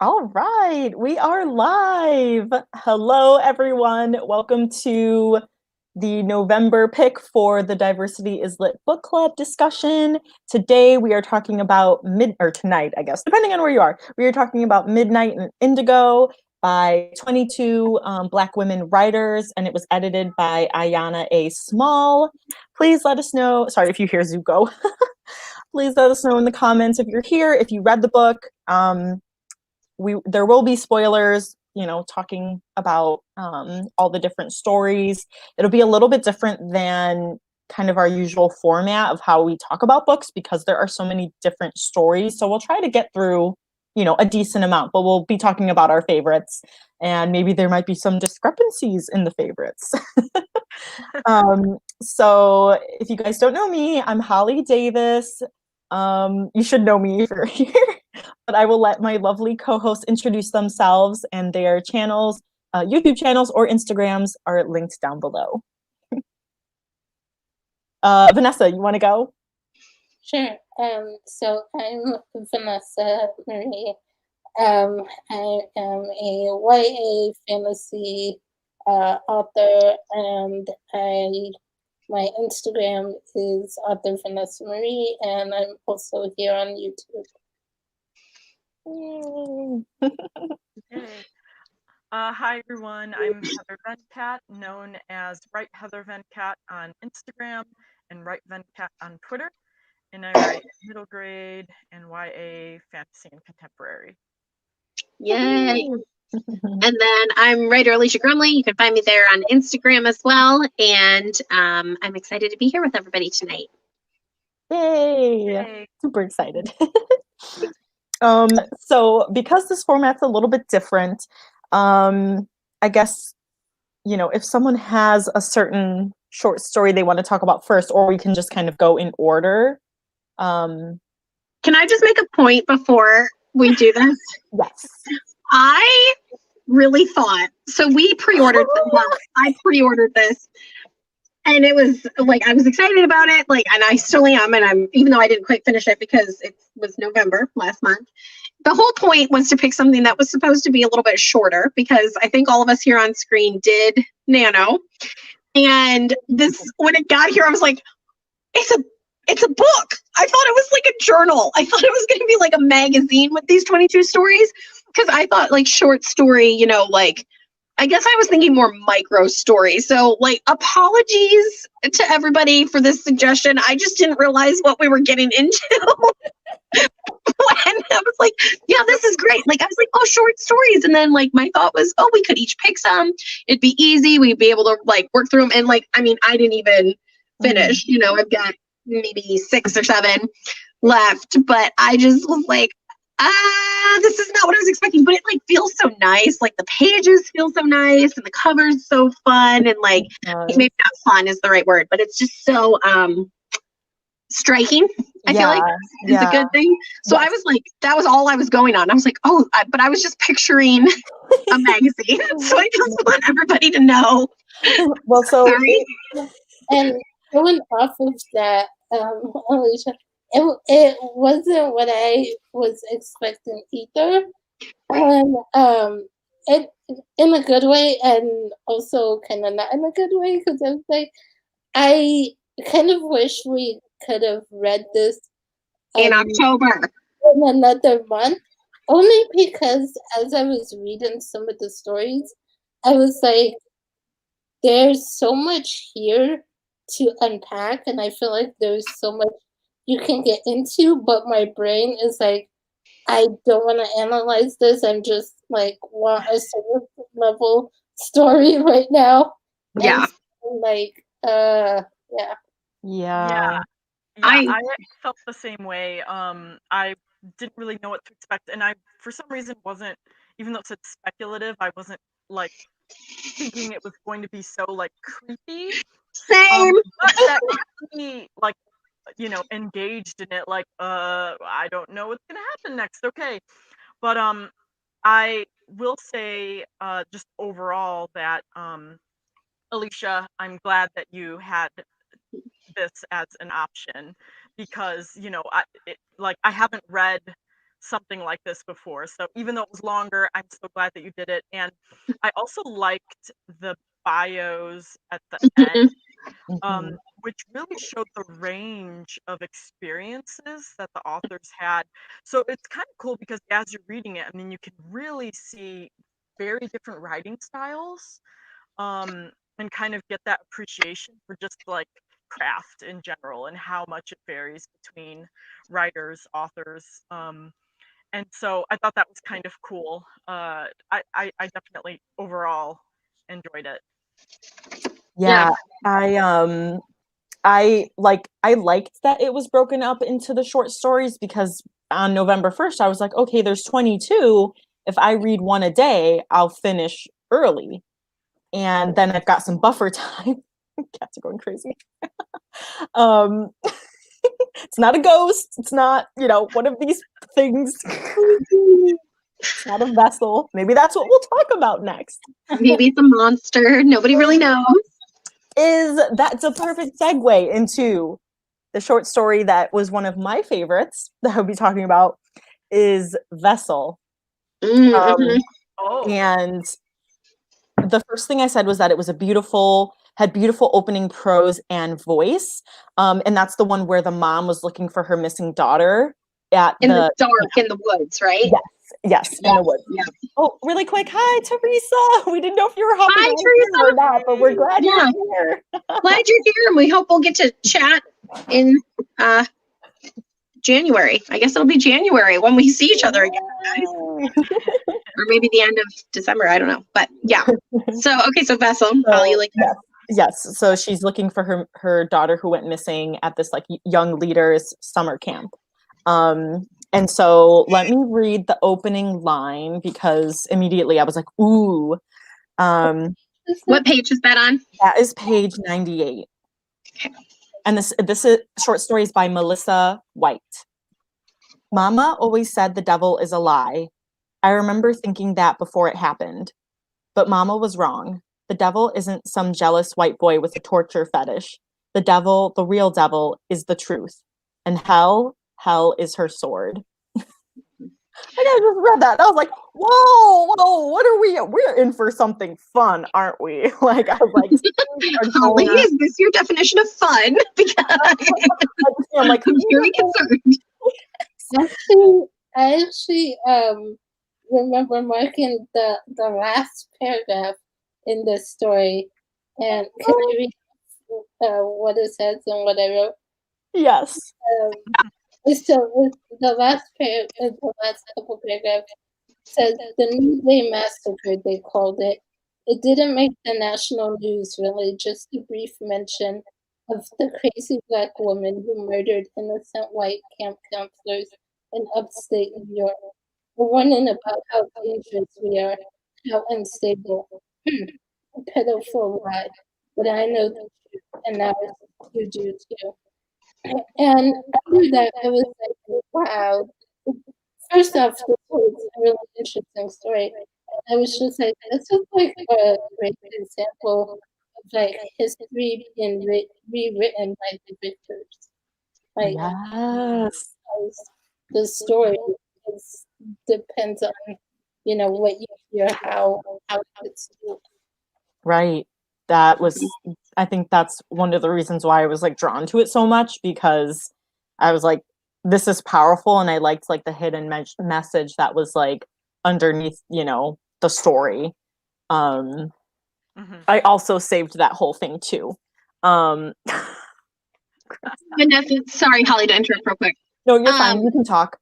All right, we are live. Hello, everyone. Welcome to the November pick for the Diversity is Lit book club discussion. Today we are talking about tonight, I guess, depending on where you are. We are talking about Midnight and Indigo by 22 Black women writers, and it was edited by Ayanna A. Small. Please let us know. Sorry if you hear Zuko. Please let us know in the comments if you're here, if you read the book. There will be spoilers, talking about all the different stories. It'll be a little bit different than kind of our usual format of how we talk about books because there are so many different stories. So we'll try to get through, a decent amount, but we'll be talking about our favorites, and maybe there might be some discrepancies in the favorites. So if you guys don't know me, I'm Holly Davis. You should know me if you're here, but I will let my lovely co-hosts introduce themselves, and their channels, YouTube channels or Instagrams are linked down below. Vanessa, you want to go? Sure. So I'm Vanessa Marie. I am a YA fantasy author, and my Instagram is author Vanessa Marie, and I'm also here on YouTube. Okay. Hi everyone, I'm Heather Venkat, known as WriteHollyDavis on Instagram and WriteVenkat on Twitter, and I write middle grade and YA fantasy and contemporary. Yay! And then I'm writer Alicia Grumley. You can find me there on Instagram as well, and I'm excited to be here with everybody tonight. Yay! Super excited. So because this format's a little bit different, I guess, if someone has a certain short story they want to talk about first, or we can just kind of go in order. Can I just make a point before we do this? Yes. I really thought, so we pre-ordered I pre-ordered this, and it was like, I was excited about it, and I still am, and even though I didn't quite finish it because it was November last month. The whole point was to pick something that was supposed to be a little bit shorter, because I think all of us here on screen did Nano. And when it got here, I was like, it's a book. I thought it was like a journal. I thought it was going to be like a magazine with these 22 stories, because I thought short story, I guess I was thinking more micro story. So apologies to everybody for this suggestion. I just didn't realize what we were getting into. When I was like, yeah, this is great. I was like, oh, short stories. And then my thought was, oh, we could each pick some. It'd be easy. We'd be able to work through them. And I didn't even finish, I've got maybe 6 or 7 left, but I just was like, this is not what I was expecting, but it feels so nice. The pages feel so nice, and the cover's so fun, and maybe not fun is the right word, but it's just so striking. I feel like is a good thing. So yes. I was like, that was all I was going on. I was like, but I was just picturing a magazine. So I just want everybody to know. Well, so sorry. And going off of that, Alicia, it wasn't what I was expecting either. And it in a good way, and also kind of not in a good way, because I was like, I kind of wish we could have read this in October, in another month, only because as I was reading some of the stories, I was like, there's so much here to unpack, and I feel like there's so much you can get into, but my brain is like, I don't want to analyze this. I'm just want a surface level story right now. Yeah. And, Yeah. I felt the same way. I didn't really know what to expect, and I, for some reason, wasn't, even though it said speculative, I wasn't thinking it was going to be so creepy. Same. But that kept me engaged in it. I don't know what's gonna happen next. Okay, but I will say just overall that Alicia, I'm glad that you had this as an option, because I haven't read something like this before. So even though it was longer, I'm so glad that you did it. And I also liked the bios at the end, which really showed the range of experiences that the authors had. So it's kind of cool because as you're reading it, I mean, you can really see very different writing styles, and kind of get that appreciation for just like craft in general and how much it varies between writers, authors. And so I thought that was kind of cool. I definitely overall enjoyed it. Yeah, I liked that it was broken up into the short stories, because on November 1st I was like, okay, there's 22. If I read one a day, I'll finish early. And then I've got some buffer time. Cats are going crazy. It's not a ghost. It's not, one of these things. It's not a vessel. Maybe that's what we'll talk about next. Maybe it's a monster. Nobody really knows. That's a perfect segue into the short story that was one of my favorites that I'll be talking about, is Vessel. And the first thing I said was that it was had beautiful opening prose and voice. And that's the one where the mom was looking for her missing daughter in the dark, in the woods, right? Yes, in the woods. Yeah. Oh, really quick. Hi, Teresa. We didn't know if you were hopping Hi, on Teresa. or not, but we're glad you're here. Glad you're here, and we hope we'll get to chat in January. I guess it'll be January when we see each other again, guys. Or maybe the end of December. I don't know. But yeah. So, okay, so Vessel, Holly, you like that? Yes. So she's looking for her daughter who went missing at this like young leaders summer camp. And so let me read the opening line, because immediately I was like, ooh. What page is that on? That is page 98. Okay. And this short story is by Melissa White. Mama always said the devil is a lie. I remember thinking that before it happened. But Mama was wrong. The devil isn't some jealous white boy with a torture fetish. The devil, the real devil, is the truth. And hell is her sword. I just read that. And I was like, whoa, what are we? We're in for something fun, aren't we? Like, I was like, Holly, is this your definition of fun? Because I'm like, I'm very concerned. I actually remember marking the last paragraph in the story, and can I read what it says and what I wrote? Yes. So the last couple paragraphs says the Noonday Massacre, they called it. It didn't make the national news, really, just a brief mention of the crazy black woman who murdered innocent white camp counselors in upstate New York. A warning about how dangerous we are, how unstable. A pitiful lie, but I know the truth, and now you do too. And after that, I was like, wow. First off, this was a really interesting story. I was just like, this is like a great example of like history being rewritten by the victors. Like, yes. The story depends on, what you hear, how it's told. Right. That was, I think that's one of the reasons why I was like drawn to it so much, because I was like, this is powerful. And I liked like the hidden message that was like underneath, the story. I also saved that whole thing too. Vanessa, sorry, Holly, to interrupt real quick. No, you're fine. You can talk.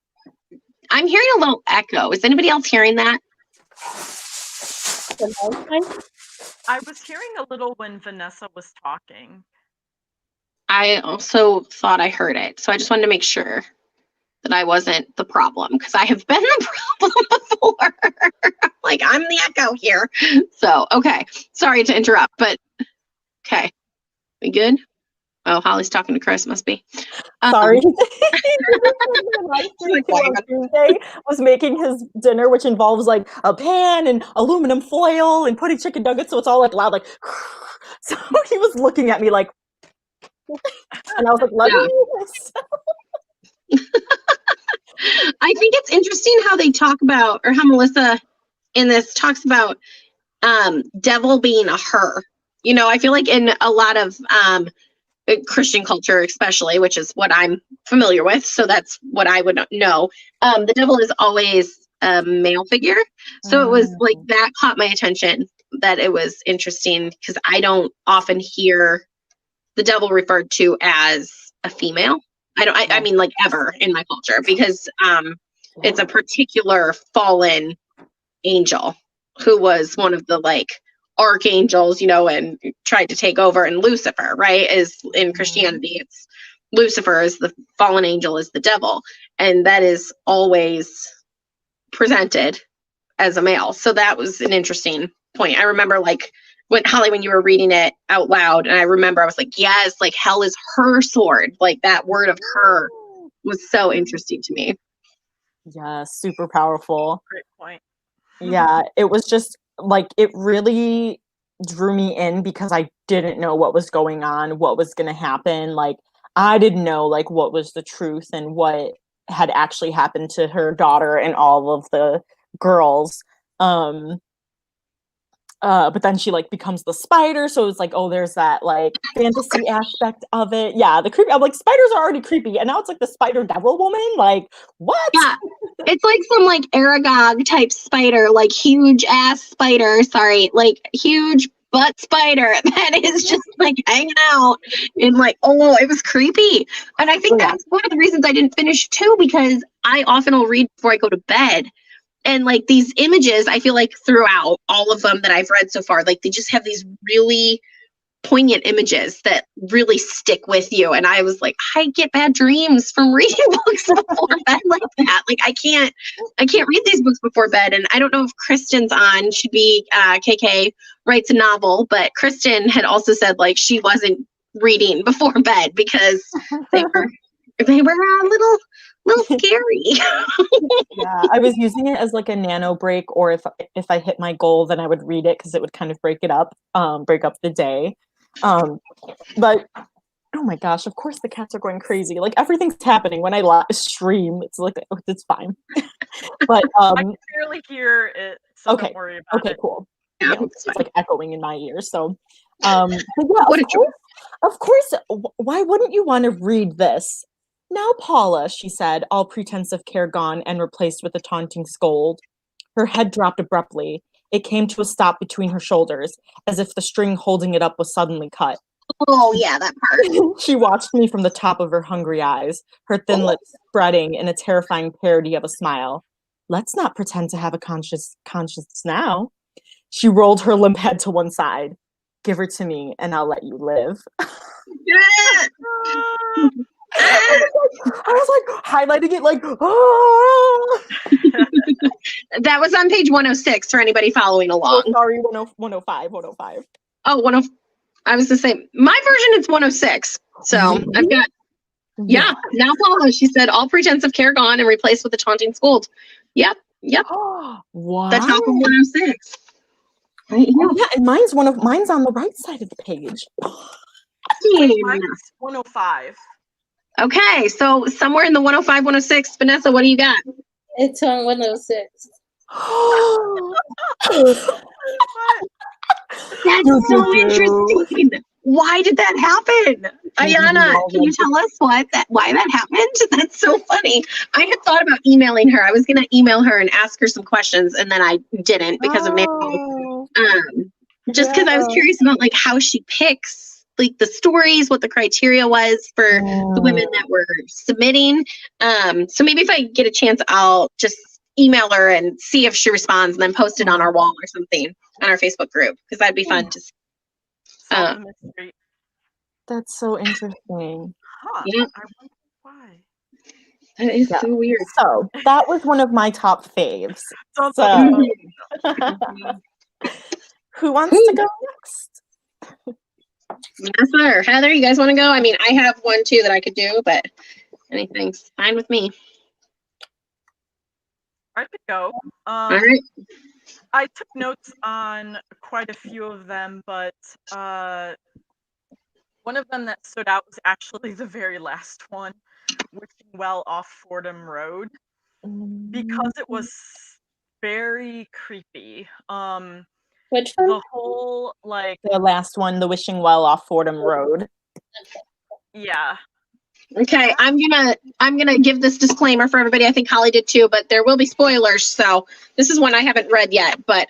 I'm hearing a little echo. Is anybody else hearing that? I was hearing a little when Vanessa was talking. I also thought I heard it. So I just wanted to make sure that I wasn't the problem, because I have been the problem before. Like, I'm the echo here. So, okay. Sorry to interrupt, but okay. We good? Oh, Holly's talking to Chris, must be. Sorry. Tuesday was making his dinner, which involves like a pan and aluminum foil and putting chicken nuggets, so it's all like loud, like. So he was looking at me like, and I was like, "Let me do this." I think it's interesting how they talk about, or how Melissa in this talks about devil being a her. You know, I feel like in a lot of Christian culture, especially, which is what I'm familiar with, so that's what I would know. The devil is always a male figure. So it was like that caught my attention, that it was interesting because I don't often hear the devil referred to as a female. I mean like ever in my culture, because it's a particular fallen angel who was one of the like archangels, you know, and tried to take over. And Lucifer, right, is in Christianity, it's Lucifer is the fallen angel, is the devil, and that is always presented as a male. So that was an interesting point. I remember like when Holly, when you were reading it out loud, and I remember I was like, yes, like hell is her sword. Like that word of her was so interesting to me. Yeah, super powerful. Great point. Yeah, it was just like, it really drew me in because I didn't know what was going on, what was going to happen. Like, I didn't know like what was the truth and what had actually happened to her daughter and all of the girls. But then she like becomes the spider, so it's like, oh, there's that like fantasy aspect of it. Yeah, the creepy. I'm like, spiders are already creepy, and now it's like the spider devil woman. Like, what? Yeah, it's like some like Aragog type spider, like huge ass spider. Sorry, like huge butt spider that is just like hanging out, and like, oh, it was creepy. And I think that's one of the reasons I didn't finish too, because I often will read before I go to bed. And like these images, I feel like throughout all of them that I've read so far, like they just have these really poignant images that really stick with you. And I was like, I get bad dreams from reading books before bed like that. Like I can't read these books before bed. And I don't know if Kristen's on, should be KK writes a novel, but Kristen had also said like she wasn't reading before bed because they were a little scary. Yeah, I was using it as like a nano break, or if I hit my goal, then I would read it because it would kind of break up the day. But oh my gosh, of course the cats are going crazy. Like everything's happening when I stream. It's like, oh, it's fine. But I can barely hear it, so okay, don't worry about it. Cool. Yeah, yeah, it's like echoing in my ears. So, but yeah, of course, why wouldn't you want to read this? Now, Paula, she said, all pretense of care gone and replaced with a taunting scold. Her head dropped abruptly. It came to a stop between her shoulders, as if the string holding it up was suddenly cut. Oh, yeah, that part. She watched me from the top of her hungry eyes, her thin lips spreading in a terrifying parody of a smile. Let's not pretend to have a conscience now. She rolled her limp head to one side. Give her to me, and I'll let you live. I was like highlighting it like, oh. That was on page 106 for anybody following along. Oh, sorry, 105. Oh, I was the same. My version is 106. So I've got, yeah. Now Paula, she said, all pretense of care gone and replaced with a taunting scold. Yep. Wow. The top of 106. Right, yeah. Yeah, and mine's on the right side of the page. Mine's 105. Okay, so somewhere in the 105, 106, Vanessa, what do you got? It's on 106. That's so interesting. Why did that happen? Ayana, can you tell us why that happened? That's so funny. I had thought about emailing her. I was going to email her and ask her some questions, and then I didn't because of mail. Just because I was curious about like how she picks like the stories, what the criteria was for the women that were submitting. So maybe if I get a chance, I'll just email her and see if she responds, and then post it on our wall or something on our Facebook group, because that'd be fun to see. That's so interesting. Yeah. I wonder why. That is so weird. So that was one of my top faves. So who wants to go next? Yes, Heather, you guys want to go? I mean, I have one too that I could do, but anything's fine with me. I could go. All right. I took notes on quite a few of them, but one of them that stood out was actually the very last one, Wishing Well off Fordham Road. because it was very creepy. Which one? The whole like The last one, The Wishing Well off Fordham Road. yeah. Okay, I'm gonna give this disclaimer for everybody. I think Holly did too, but there will be spoilers. So this is one I haven't read yet, but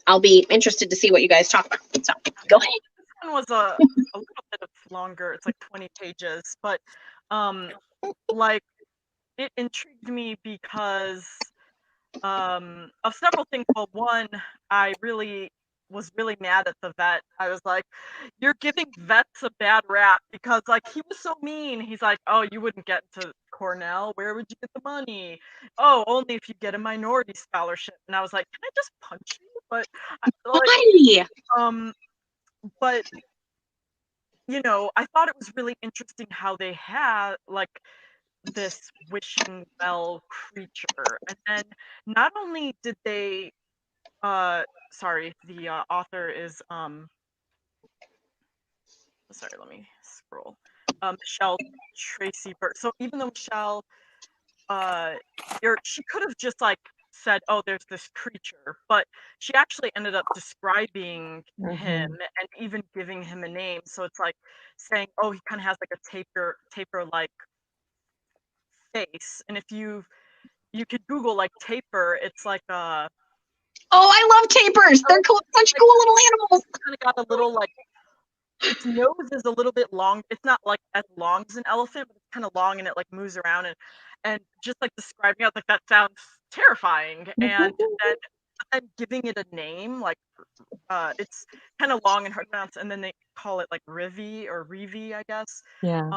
I'll be interested to see what you guys talk about. So go ahead. This one was a little bit longer. It's like 20 pages, but like it intrigued me because of several things. Well, one, I was really mad at the vet. I was like, you're giving vets a bad rap because like he was so mean. He's like, oh, you wouldn't get into Cornell. Where would you get the money? Oh, only if you get a minority scholarship. And I was like, can I just punch you? But Why? but you know, I thought it was really interesting how they had like this wishing well creature, and then not only did they sorry, the author is sorry, let me scroll. Michelle Tracy Burt. So even though Michelle she could have just like said, oh, there's this creature, but she actually ended up describing him and even giving him a name. So it's like saying, oh, he kind of has like a taper like face. And if you could Google like taper, it's like Oh, I love tapers. They're cool, such cool little animals. Kind of got a little like, its nose is a little bit long. It's not like as long as an elephant, but it's kind of long and it like moves around and just like describing it, I was like, that sounds terrifying. And then giving it a name, like it's kind of long and hard to pronounce, and then they call it like Rivi or Rivi, I guess. Yeah.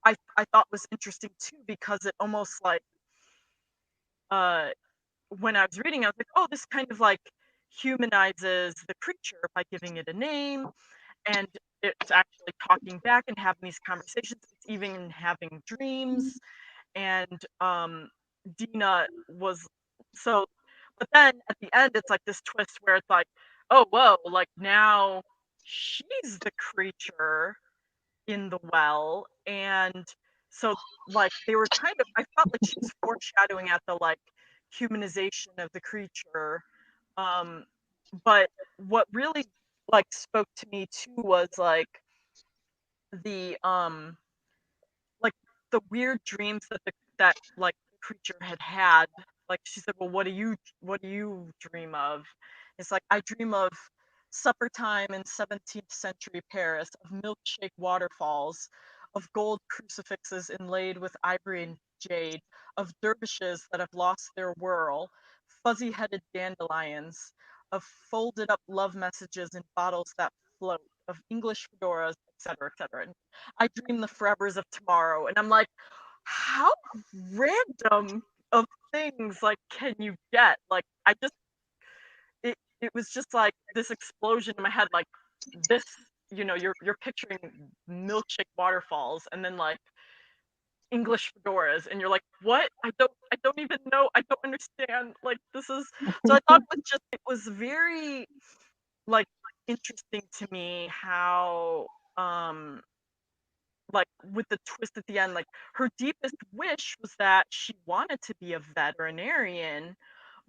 I thought was interesting too, because it almost like when I was reading, I was like, oh, this kind of like humanizes the creature by giving it a name, and it's actually talking back and having these conversations. It's even having dreams, and Dina was so. But then at the end, it's like this twist where it's like, oh, whoa, like now she's the creature in the well, and so like they were kind of, I felt like she was foreshadowing at the like humanization of the creature. But what really like spoke to me too was like the like the weird dreams that like creature had. Like she said, well, what do you dream of? It's like, I dream of supper time in 17th century Paris, of milkshake waterfalls, of gold crucifixes inlaid with ivory and jade, of dervishes that have lost their whirl, fuzzy-headed dandelions, of folded up love messages in bottles that float, of English fedoras, etc., etc. And I dream the forevers of tomorrow. And I'm like, how random of things like can you get? Like I just it was just like this explosion in my head, like this, you know, you're picturing milkshake waterfalls and then like English fedoras, and you're like, what? I don't even know. I don't understand. Like this is, so I thought it was very like interesting to me how like with the twist at the end, like her deepest wish was that she wanted to be a veterinarian,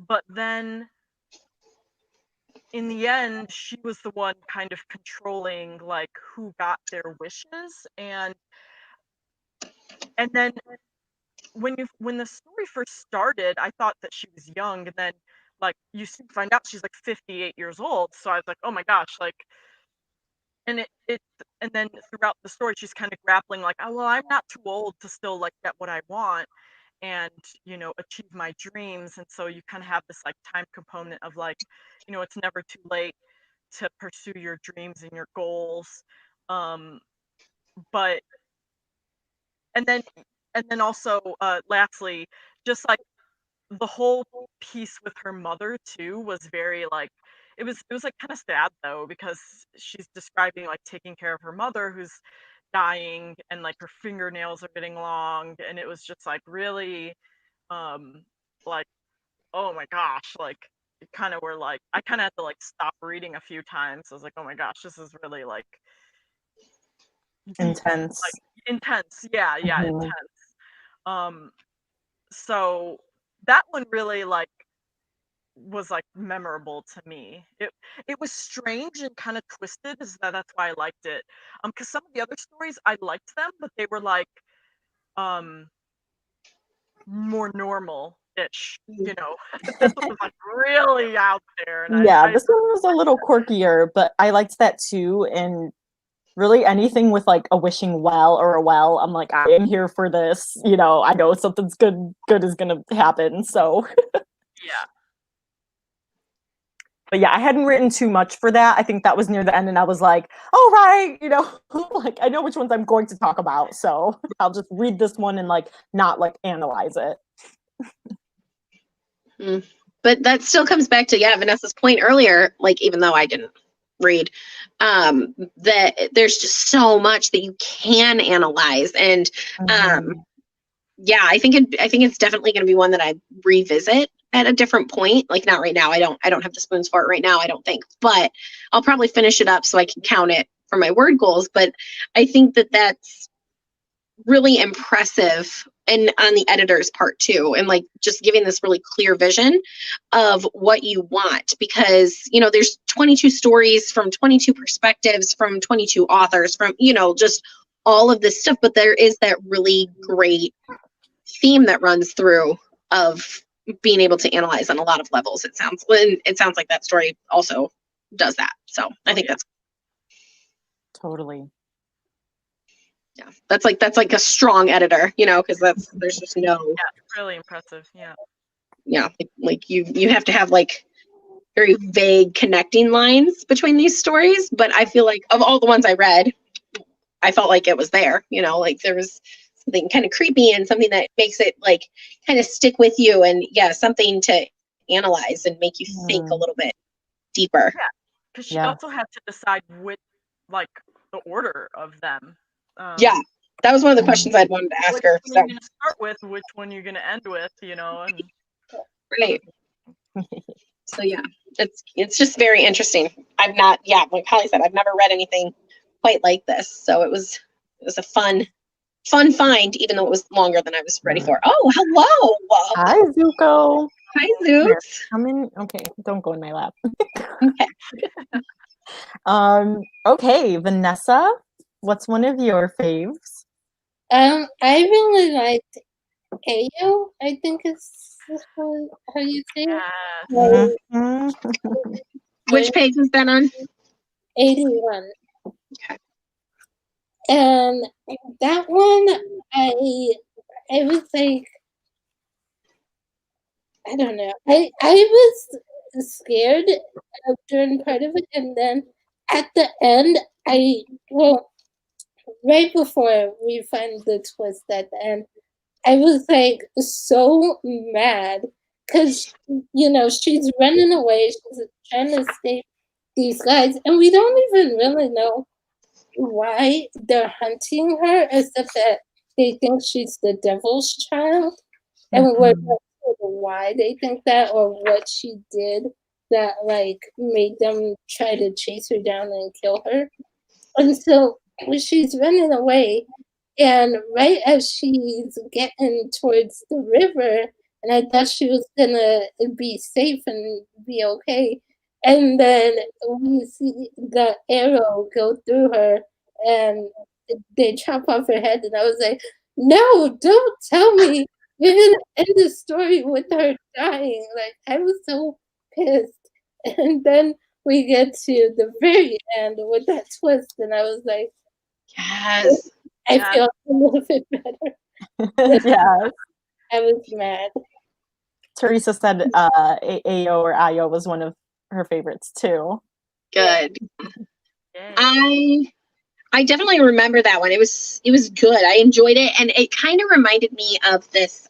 but then in the end she was the one kind of controlling like who got their wishes. And then when the story first started, I thought that she was young, and then like you soon find out she's like 58 years old. So I was like, oh my gosh, like, and and then throughout the story she's kind of grappling like, oh well, I'm not too old to still like get what I want and, you know, achieve my dreams. And so you kind of have this like time component of like, you know, it's never too late to pursue your dreams and your goals. But and then also lastly, just like the whole piece with her mother too was very like, it was like kind of sad though, because she's describing like taking care of her mother who's dying, and like her fingernails are getting long, and it was just like really like, oh my gosh, like it kind of were like, I kind of had to like stop reading a few times. I was like, oh my gosh, this is really like deep, Intense. like intense. Yeah, Mhm. intense. So that one really like was like memorable to me. It was strange and kind of twisted, that's why I liked it. Because some of the other stories I liked them, but they were like more normal-ish, you know. This one was like really out there, and Yeah, I this one was a little quirkier, but I liked that too. And really anything with like a wishing well or a well, I'm like, I am here for this. You know, I know something's good is gonna happen. So yeah. but yeah, I hadn't written too much for that. I think that was near the end, and I was like, "All right, you know, like I know which ones I'm going to talk about, so I'll just read this one and like not like analyze it." But that still comes back to Vanessa's point earlier. Like, even though I didn't read, that there's just so much that you can analyze, and I think it's definitely going to be one that I revisit at a different point. Like, not right now. I don't have the spoons for it right now, I don't think, but I'll probably finish it up so I can count it for my word goals. But I think that that's really impressive, and on the editor's part too, and like just giving this really clear vision of what you want, because there's 22 stories from 22 perspectives from 22 authors from just all of this stuff, but there is that really great theme that runs through of being able to analyze on a lot of levels. It sounds like that story also does that. So I think that's Totally. yeah, that's like a strong editor, because there's just no. Yeah, really impressive. Yeah. Yeah, like you have to have like very vague connecting lines between these stories, but I feel like of all the ones I read, I felt like it was there. Like there was something kind of creepy and something that makes it like kind of stick with you, and something to analyze and make you think a little bit deeper. Yeah, because she also had to decide which, like, the order of them. That was one of the questions I'd wanted to ask her. Which one you're gonna start with, which one you're gonna end with, and right. So it's just very interesting. I've not, like Holly said, I've never read anything quite like this. So it was a fun find, even though it was longer than I was ready for. Oh, hello. Hi, Zuko. Hi, Zook. Come in. Okay, don't go in my lap. Okay. Okay, Vanessa, what's one of your faves? I really liked Ayo, I think is how you say it. Which page is that on? 81. Okay. And that one, I was like, I don't know. I was scared during part of it, and then at the end, right before we find the twist at the end, I was like so mad because she's running away, she's trying to escape these guys, and we don't even really know why they're hunting her, except that they think she's the devil's child, and we're not sure why they think that or what she did that like made them try to chase her down and kill her. And so she's running away, and right as she's getting towards the river, and I thought she was gonna be safe and be okay, and then we see the arrow go through her, and they chop off her head, and I was like, no, don't tell me you're gonna end the story with her dying. Like, I was so pissed. And then we get to the very end with that twist, and I was like, yes, I feel a little bit better. Yes. I was mad. Teresa said Ayo or Ayo was one of her favorites too. good. I definitely remember that one. It was good. I enjoyed it, and it kind of reminded me of this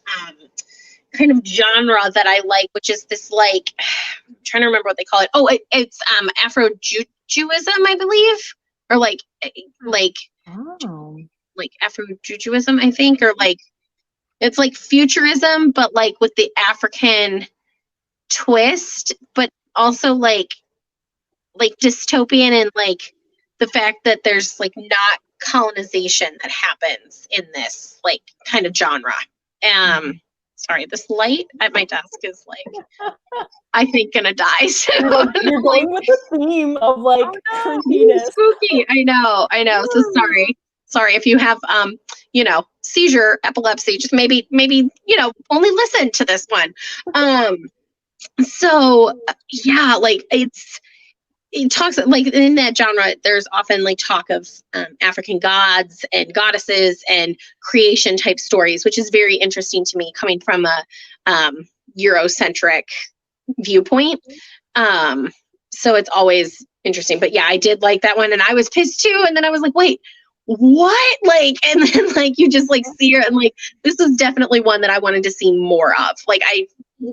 kind of genre that I like, which is this like I'm trying to remember what they call it. Oh, it's Afro-Judaism, I believe, or like Afro-Judaism, I think, or like it's like futurism, but like with the African twist, but also like dystopian, and like the fact that there's like not colonization that happens in this like kind of genre. sorry, this light at my desk is like, I think gonna die. So You're going with the theme of like creepiness. spooky. I know. So sorry if you have seizure, epilepsy, just maybe only listen to this one. So yeah, like it talks like in that genre, there's often like talk of African gods and goddesses and creation type stories, which is very interesting to me coming from a Eurocentric viewpoint. So it's always interesting. But yeah, I did like that one and I was pissed too. And then I was like, wait, what? Like, and then like you just like see her and like this is definitely one that I wanted to see more of. Like I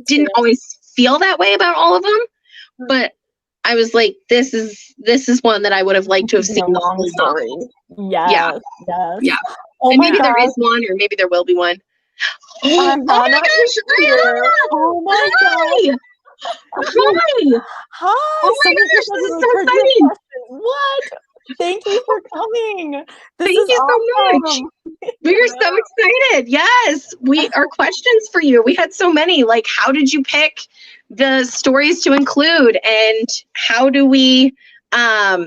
didn't always feel that way about all of them, but I was like, this is one that I would have liked to have seen a long story. Yes. Yeah. Oh and my maybe gosh. there is one, or maybe there will be one. Oh my gosh! Oh my gosh! Hi! Oh my gosh, this is so exciting! What? Thank you for coming. Thank you so much. We are so excited. Yes, our questions for you. We had so many. Like, how did you pick the stories to include, and how do we, how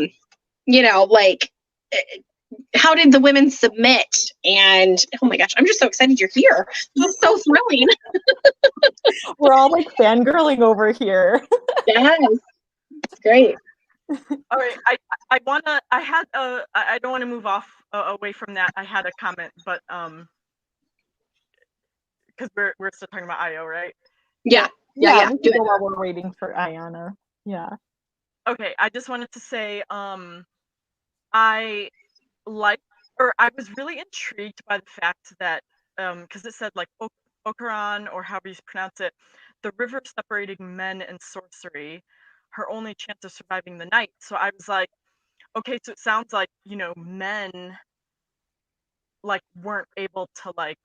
did the women submit? And oh my gosh, I'm just so excited you're here. This is so thrilling. We're all like fangirling over here. Yes, it's great. All right, I don't want to move off away from that. I had a comment, but because we're still talking about IO, right? Yeah. We can go while we're waiting for Ayana. Yeah. Okay, I just wanted to say I was really intrigued by the fact that because it said like Okaran, or however you pronounce it, the river separating men and sorcery, her only chance of surviving the night. So I was like, okay, so it sounds like, men like weren't able to like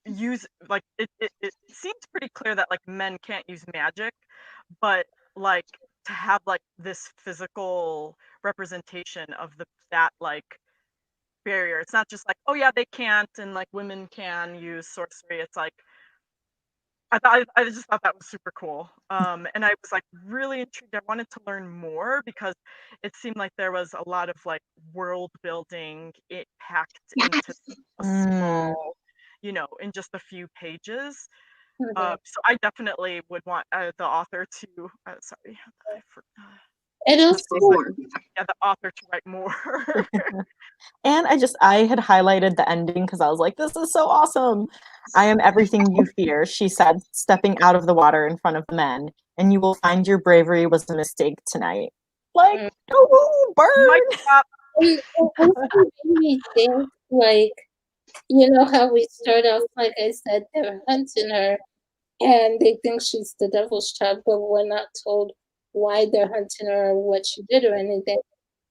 use, like it seems pretty clear that like men can't use magic, but like to have like this physical representation of that like barrier. It's not just like, oh yeah, they can't and like women can use sorcery. It's like I just thought that was super cool. And I was like really intrigued. I wanted to learn more because it seemed like there was a lot of like world building it packed into a small, in just a few pages. So I definitely would want the author to sorry, I forgot. And also, the author to write more. And I had highlighted the ending because I was like, this is so awesome. I am everything you fear, she said, stepping out of the water in front of the men, and you will find your bravery was a mistake tonight. Like, oh, burn! It also made me think, like, you know how we start off, like I said, they're hunting her, and they think she's the devil's child, but we're not told why they're hunting her or what she did or anything.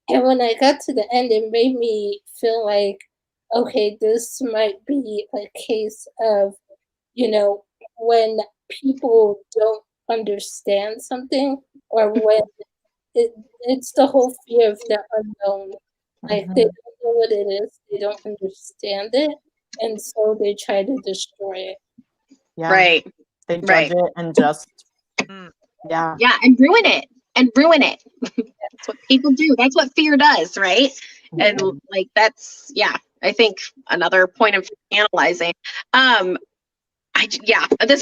And when I got to the end, it made me feel like, okay, this might be a case of, when people don't understand something, or when it's the whole fear of the unknown. Like, they don't know what it is, they don't understand it, and so they try to destroy it. Yeah. Right. They judge it and just, Yeah, and ruin it. That's what people do. That's what fear does, right? And like that's I think another point of analyzing. This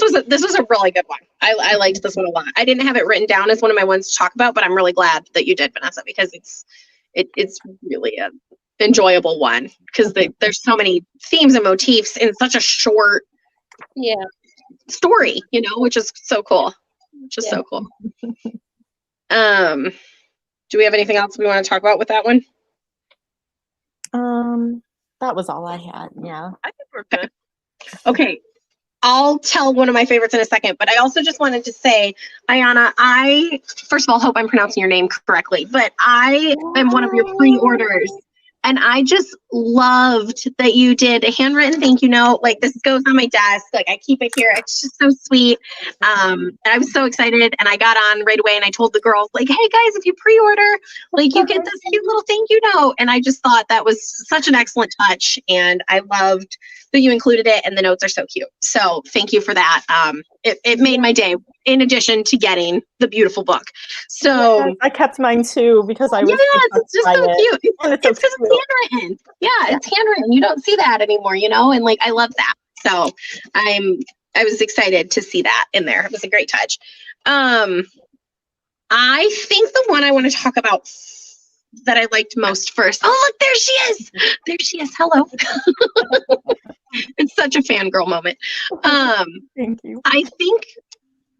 was a really good one. I liked this one a lot. I didn't have it written down as one of my ones to talk about, but I'm really glad that you did, Vanessa, because it's really a enjoyable one because there's so many themes and motifs in such a short story, which is so cool. So cool. Do we have anything else we want to talk about with that one? That was all I had. Yeah. I think we're good. Okay. I'll tell one of my favorites in a second, but I also just wanted to say, Ayana, I first of all hope I'm pronouncing your name correctly, but I am one of your pre-orders And I just loved that you did a handwritten thank you note. Like, this goes on my desk. Like, I keep it here. It's just so sweet. I was so excited, and I got on right away, and I told the girls, like, hey guys, if you pre-order, like, you get this cute little thank you note. And I just thought that was such an excellent touch, and I loved that you included it, and the notes are so cute. So thank you for that. It made my day, in addition to getting the beautiful book. So yes, I kept mine too because I was it's just so cute. It's so because it's handwritten. Yeah, it's handwritten. You don't see that anymore, you know, and like I love that. So I was excited to see that in there. It was a great touch. I think the one I want to talk about that I liked most first. Oh, look, there she is. There she is. Hello. It's such a fangirl moment. Thank you. I think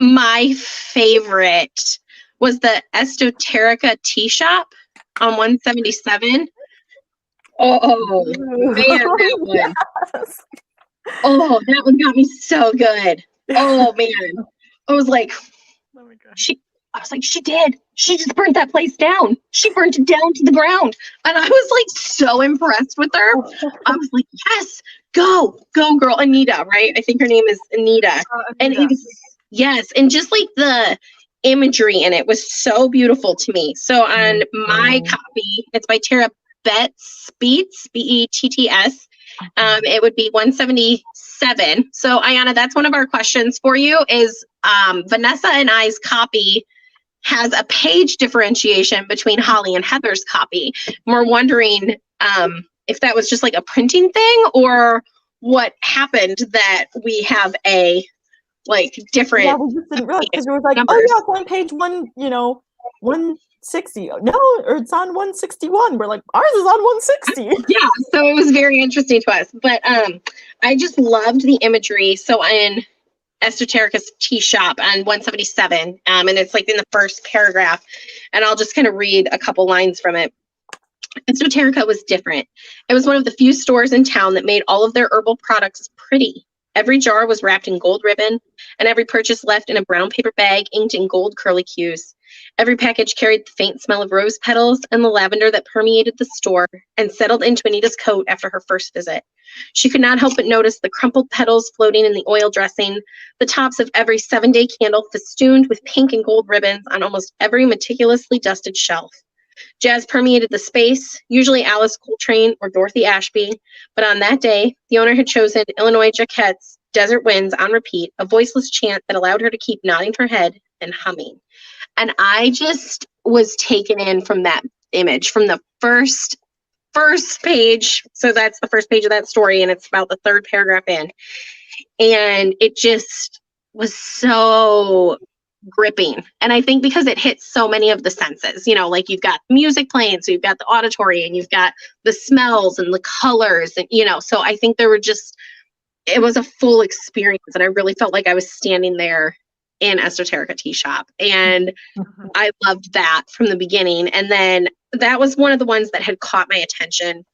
my favorite was the Esoterica tea shop on 177. Oh man, that one. Yes. Oh, that one got me so good. Oh man. I was like, Oh my God. she did. She just burnt that place down. She burnt it down to the ground. And I was like so impressed with her. I was like, yes, go girl. Anita, right? I think her name is Anita. And it was, yes, and just like the imagery in it was so beautiful to me. So on my copy, it's by Tara Betts, Betts, Betts. It would be 177. So Ayana, that's one of our questions for you is Vanessa and I's copy has a page differentiation between Holly and Heather's copy. We're wondering if that was just like a printing thing or what happened that we have a like different. Yeah, we just didn't realize because it was like, numbers. oh yeah, it's on page 160. No, or it's on 161. We're like, ours is on 160. Yeah, so it was very interesting to us. But I just loved the imagery. So in Esoterica's tea shop on 177, and it's like in the first paragraph, and I'll just kind of read a couple lines from it. Esoterica was different. It was one of the few stores in town that made all of their herbal products pretty. Every jar was wrapped in gold ribbon, and every purchase left in a brown paper bag inked in gold curlicues. Every package carried the faint smell of rose petals and the lavender that permeated the store and settled into Anita's coat after her first visit. She could not help but notice the crumpled petals floating in the oil dressing, the tops of every 7-day candle festooned with pink and gold ribbons on almost every meticulously dusted shelf. Jazz permeated the space, usually Alice Coltrane or Dorothy Ashby, but on that day, the owner had chosen Illinois Jacquette's Desert Winds on repeat, a voiceless chant that allowed her to keep nodding her head and humming. And I just was taken in from that image, from the first page. So that's the first page of that story, and it's about the third paragraph in. And it just was so gripping. And I think because it hits so many of the senses, you know, like you've got music playing, so you've got the auditory and you've got the smells and the colors, and, you know, so I think it was a full experience, and I really felt like I was standing there in Esoterica tea shop. And I loved that from the beginning. And then that was one of the ones that had caught my attention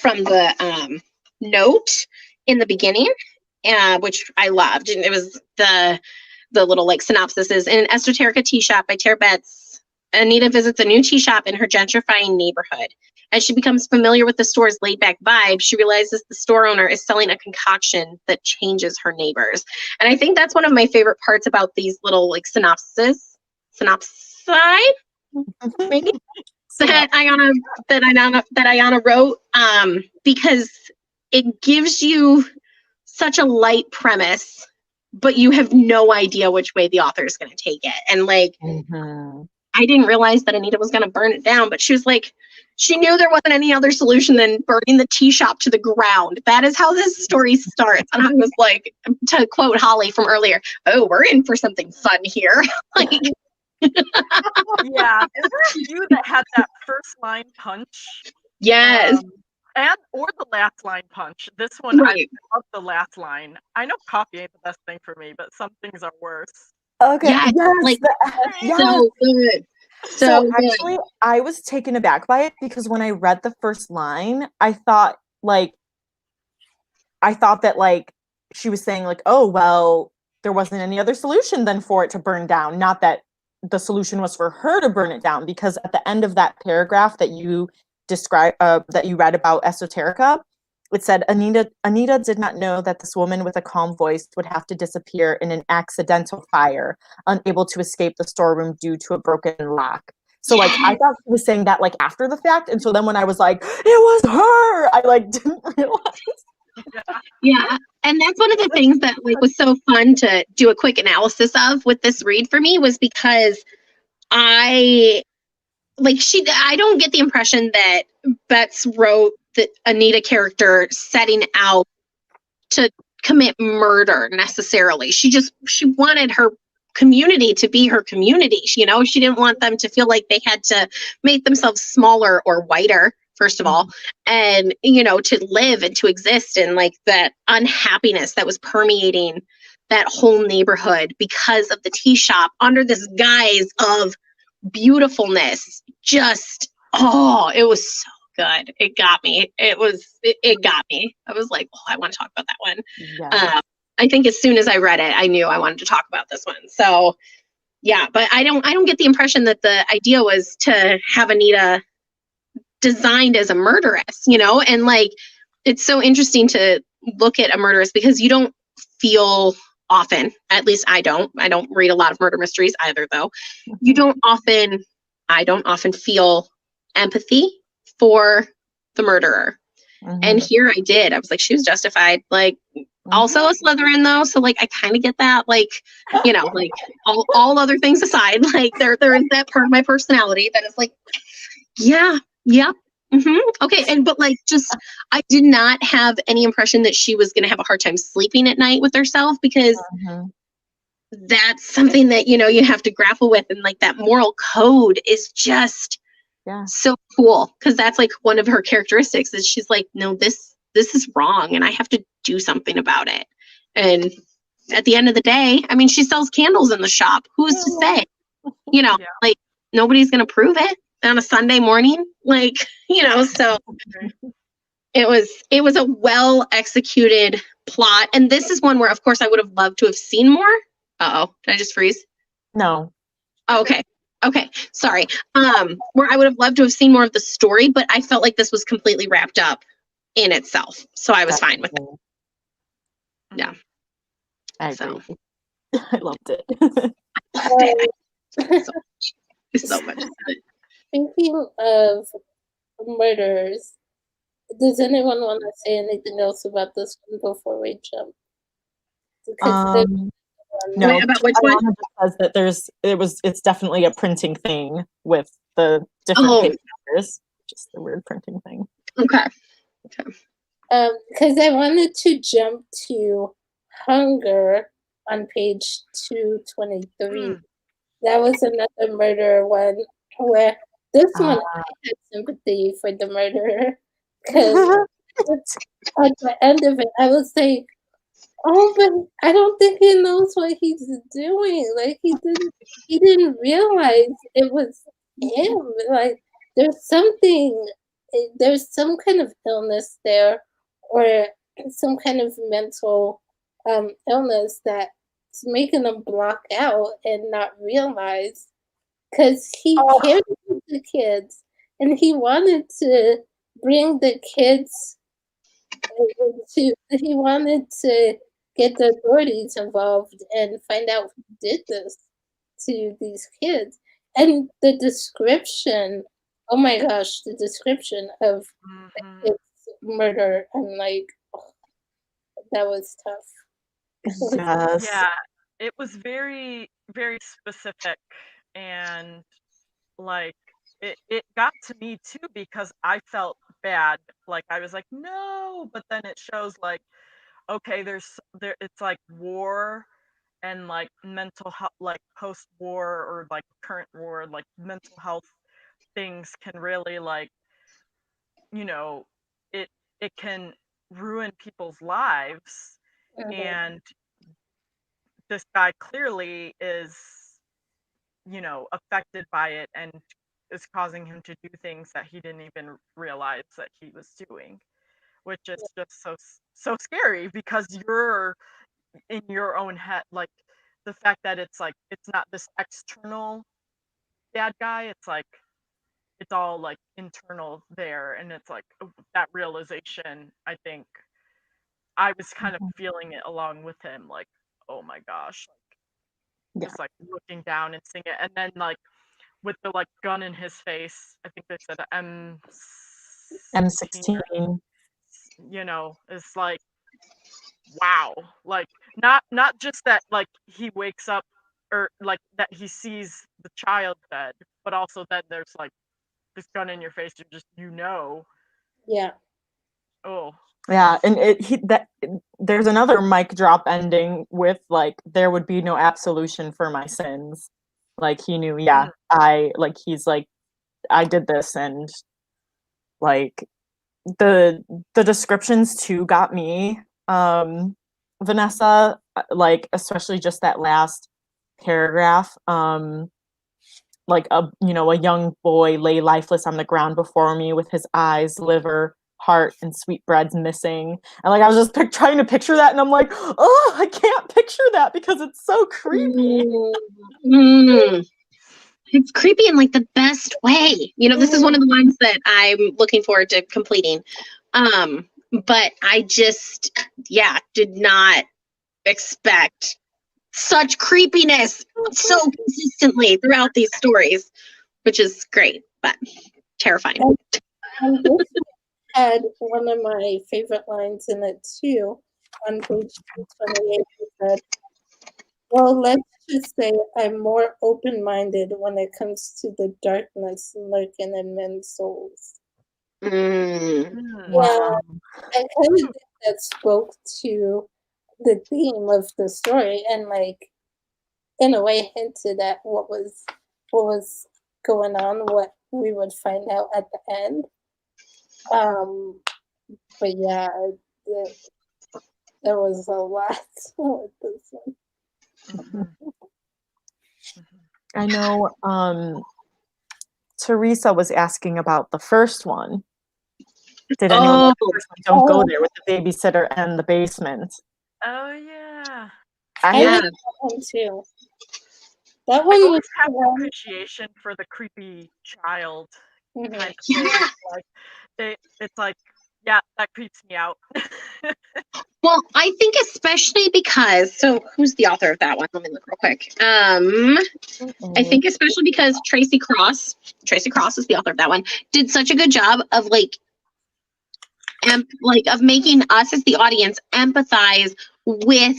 from the note in the beginning, which I loved. And it was the little like synopsises. In an Esoterica tea shop by Tara Betts, Anita visits a new tea shop in her gentrifying neighborhood. As she becomes familiar with the store's laid-back vibe, she realizes the store owner is selling a concoction that changes her neighbors. And I think that's one of my favorite parts about these little like synopsi, maybe that Ayana wrote, because it gives you such a light premise, but you have no idea which way the author is going to take it. And like, I didn't realize that Anita was going to burn it down, but she was like, she knew there wasn't any other solution than burning the tea shop to the ground. That is how this story starts. And I was like, to quote Holly from earlier, oh, we're in for something fun here. Like, Yeah, is there a few that had that first line punch? yes. Or the last line punch. This one, Right. I love the last line. I know copy ain't the best thing for me, but some things are worse. Okay. Yes, like, yes. So good. So actually, I was taken aback by it because when I read the first line, I thought that like she was saying like, oh, well, there wasn't any other solution than for it to burn down. Not that the solution was for her to burn it down, because at the end of that paragraph that you describe that you read about Esoterica. It said Anita did not know that this woman with a calm voice would have to disappear in an accidental fire, unable to escape the storeroom due to a broken lock. So like I thought he was saying that like after the fact, and so then when I was like, it was her, I like didn't realize. Yeah. And that's one of the things that like was so fun to do a quick analysis of with this read for me, was because I don't get the impression that Betts wrote the Anita character setting out to commit murder necessarily. She wanted her community to be her community. She didn't want them to feel like they had to make themselves smaller or whiter, first of all, and, to live and to exist, and like that unhappiness that was permeating that whole neighborhood because of the tea shop under this guise of beautifulness. Just, it was so good. It got me. It got me. I was like, I want to talk about that one. Yeah. I think as soon as I read it, I knew I wanted to talk about this one. So yeah, but I don't get the impression that the idea was to have Anita designed as a murderess, and like, it's so interesting to look at a murderess because you don't feel often, at least I don't read a lot of murder mysteries either, though. I don't often feel empathy for the murderer. And here I did. I was like, she was justified. Like, also a Slytherin though, so like I kind of get that. Like, like all other things aside, like there is that part of my personality that is like, yeah, okay. But like, just I did not have any impression that she was gonna have a hard time sleeping at night with herself, because that's something that you have to grapple with, and like that moral code is just so cool, because that's like one of her characteristics, is she's like, no, this is wrong and I have to do something about it. And at the end of the day, I mean, she sells candles in the shop. Who's to say? Like, nobody's gonna prove it on a Sunday morning, like, so it was a well executed plot. And this is one where, of course, I would have loved to have seen more. Uh-oh, did I just freeze? No. Oh, okay, sorry. Where I would have loved to have seen more of the story, but I felt like this was completely wrapped up in itself, so I was fine with it. Yeah, I agree. I loved it. so much. Thinking of murders, does anyone want to say anything else about this one before we jump? No, wait, about which one? Says that it's definitely a printing thing with the different page numbers. Just the weird printing thing. Okay. Because I wanted to jump to Hunger on page 223. That was another murder one, where this one I had sympathy for the murderer, because at the end of it, I was like, oh, but I don't think he knows what he's doing. Like, he didn't realize it was him. Like, there's some kind of illness there, or some kind of mental illness that's making him block out and not realize, because he cared about the kids and he wanted to bring the kids he wanted to get the authorities involved and find out who did this to these kids. And the description, oh my gosh, the description of his murder, and like, that was tough. Yes. Yeah, it was very, very specific, and like it got to me too, because I felt bad. Like, I was like, no, but then it shows like, okay, it's like war and like mental health, like post-war or like current war, like mental health things can really like, it can ruin people's lives. And this guy clearly is, affected by it, and is causing him to do things that he didn't even realize that he was doing, which is just so scary, because you're in your own head. Like, the fact that it's like, it's not this external bad guy, it's like it's all like internal there, and it's like that realization. I think I was kind of feeling it along with him, like, oh my gosh, like, Yeah. just like looking down and seeing it, and then like with the like gun in his face. I think they said M16. M16. You know, it's like, wow, like not just that like he wakes up or like that he sees the child dead, but also that there's like this gun in your face. You just Yeah. Oh. Yeah, and there's another mic drop ending with like there would be no absolution for my sins. Like he knew, yeah, he's like I did this, and like the descriptions too got me, Vanessa, like especially just that last paragraph, like a young boy lay lifeless on the ground before me with his eyes, liver, heart, and sweetbreads missing. And like I was just trying to picture that, and I'm like, oh, I can't picture that because it's so creepy. It's creepy in like the best way. This is one of the ones that I'm looking forward to completing. But I just, did not expect such creepiness so consistently throughout these stories, which is great, but terrifying. And this had one of my favorite lines in it too. On page 228, it said, well, let's just say I'm more open-minded when it comes to the darkness lurking in men's souls. Mm. Yeah, I kind of think that spoke to the theme of the story, and like in a way hinted at what was going on, what we would find out at the end. But yeah, there was a lot with this one. I know Teresa was asking about the first one. Did anyone know the first one? Don't go there with the babysitter and the basement? Oh yeah. I like that one too. That one was have appreciation for the creepy child kind of thing. Like it's like, yeah, that creeps me out. Well, I think especially because, so who's the author of that one? Let me look real quick. I think especially because Tracy Cross is the author of that one, did such a good job of of making us as the audience empathize with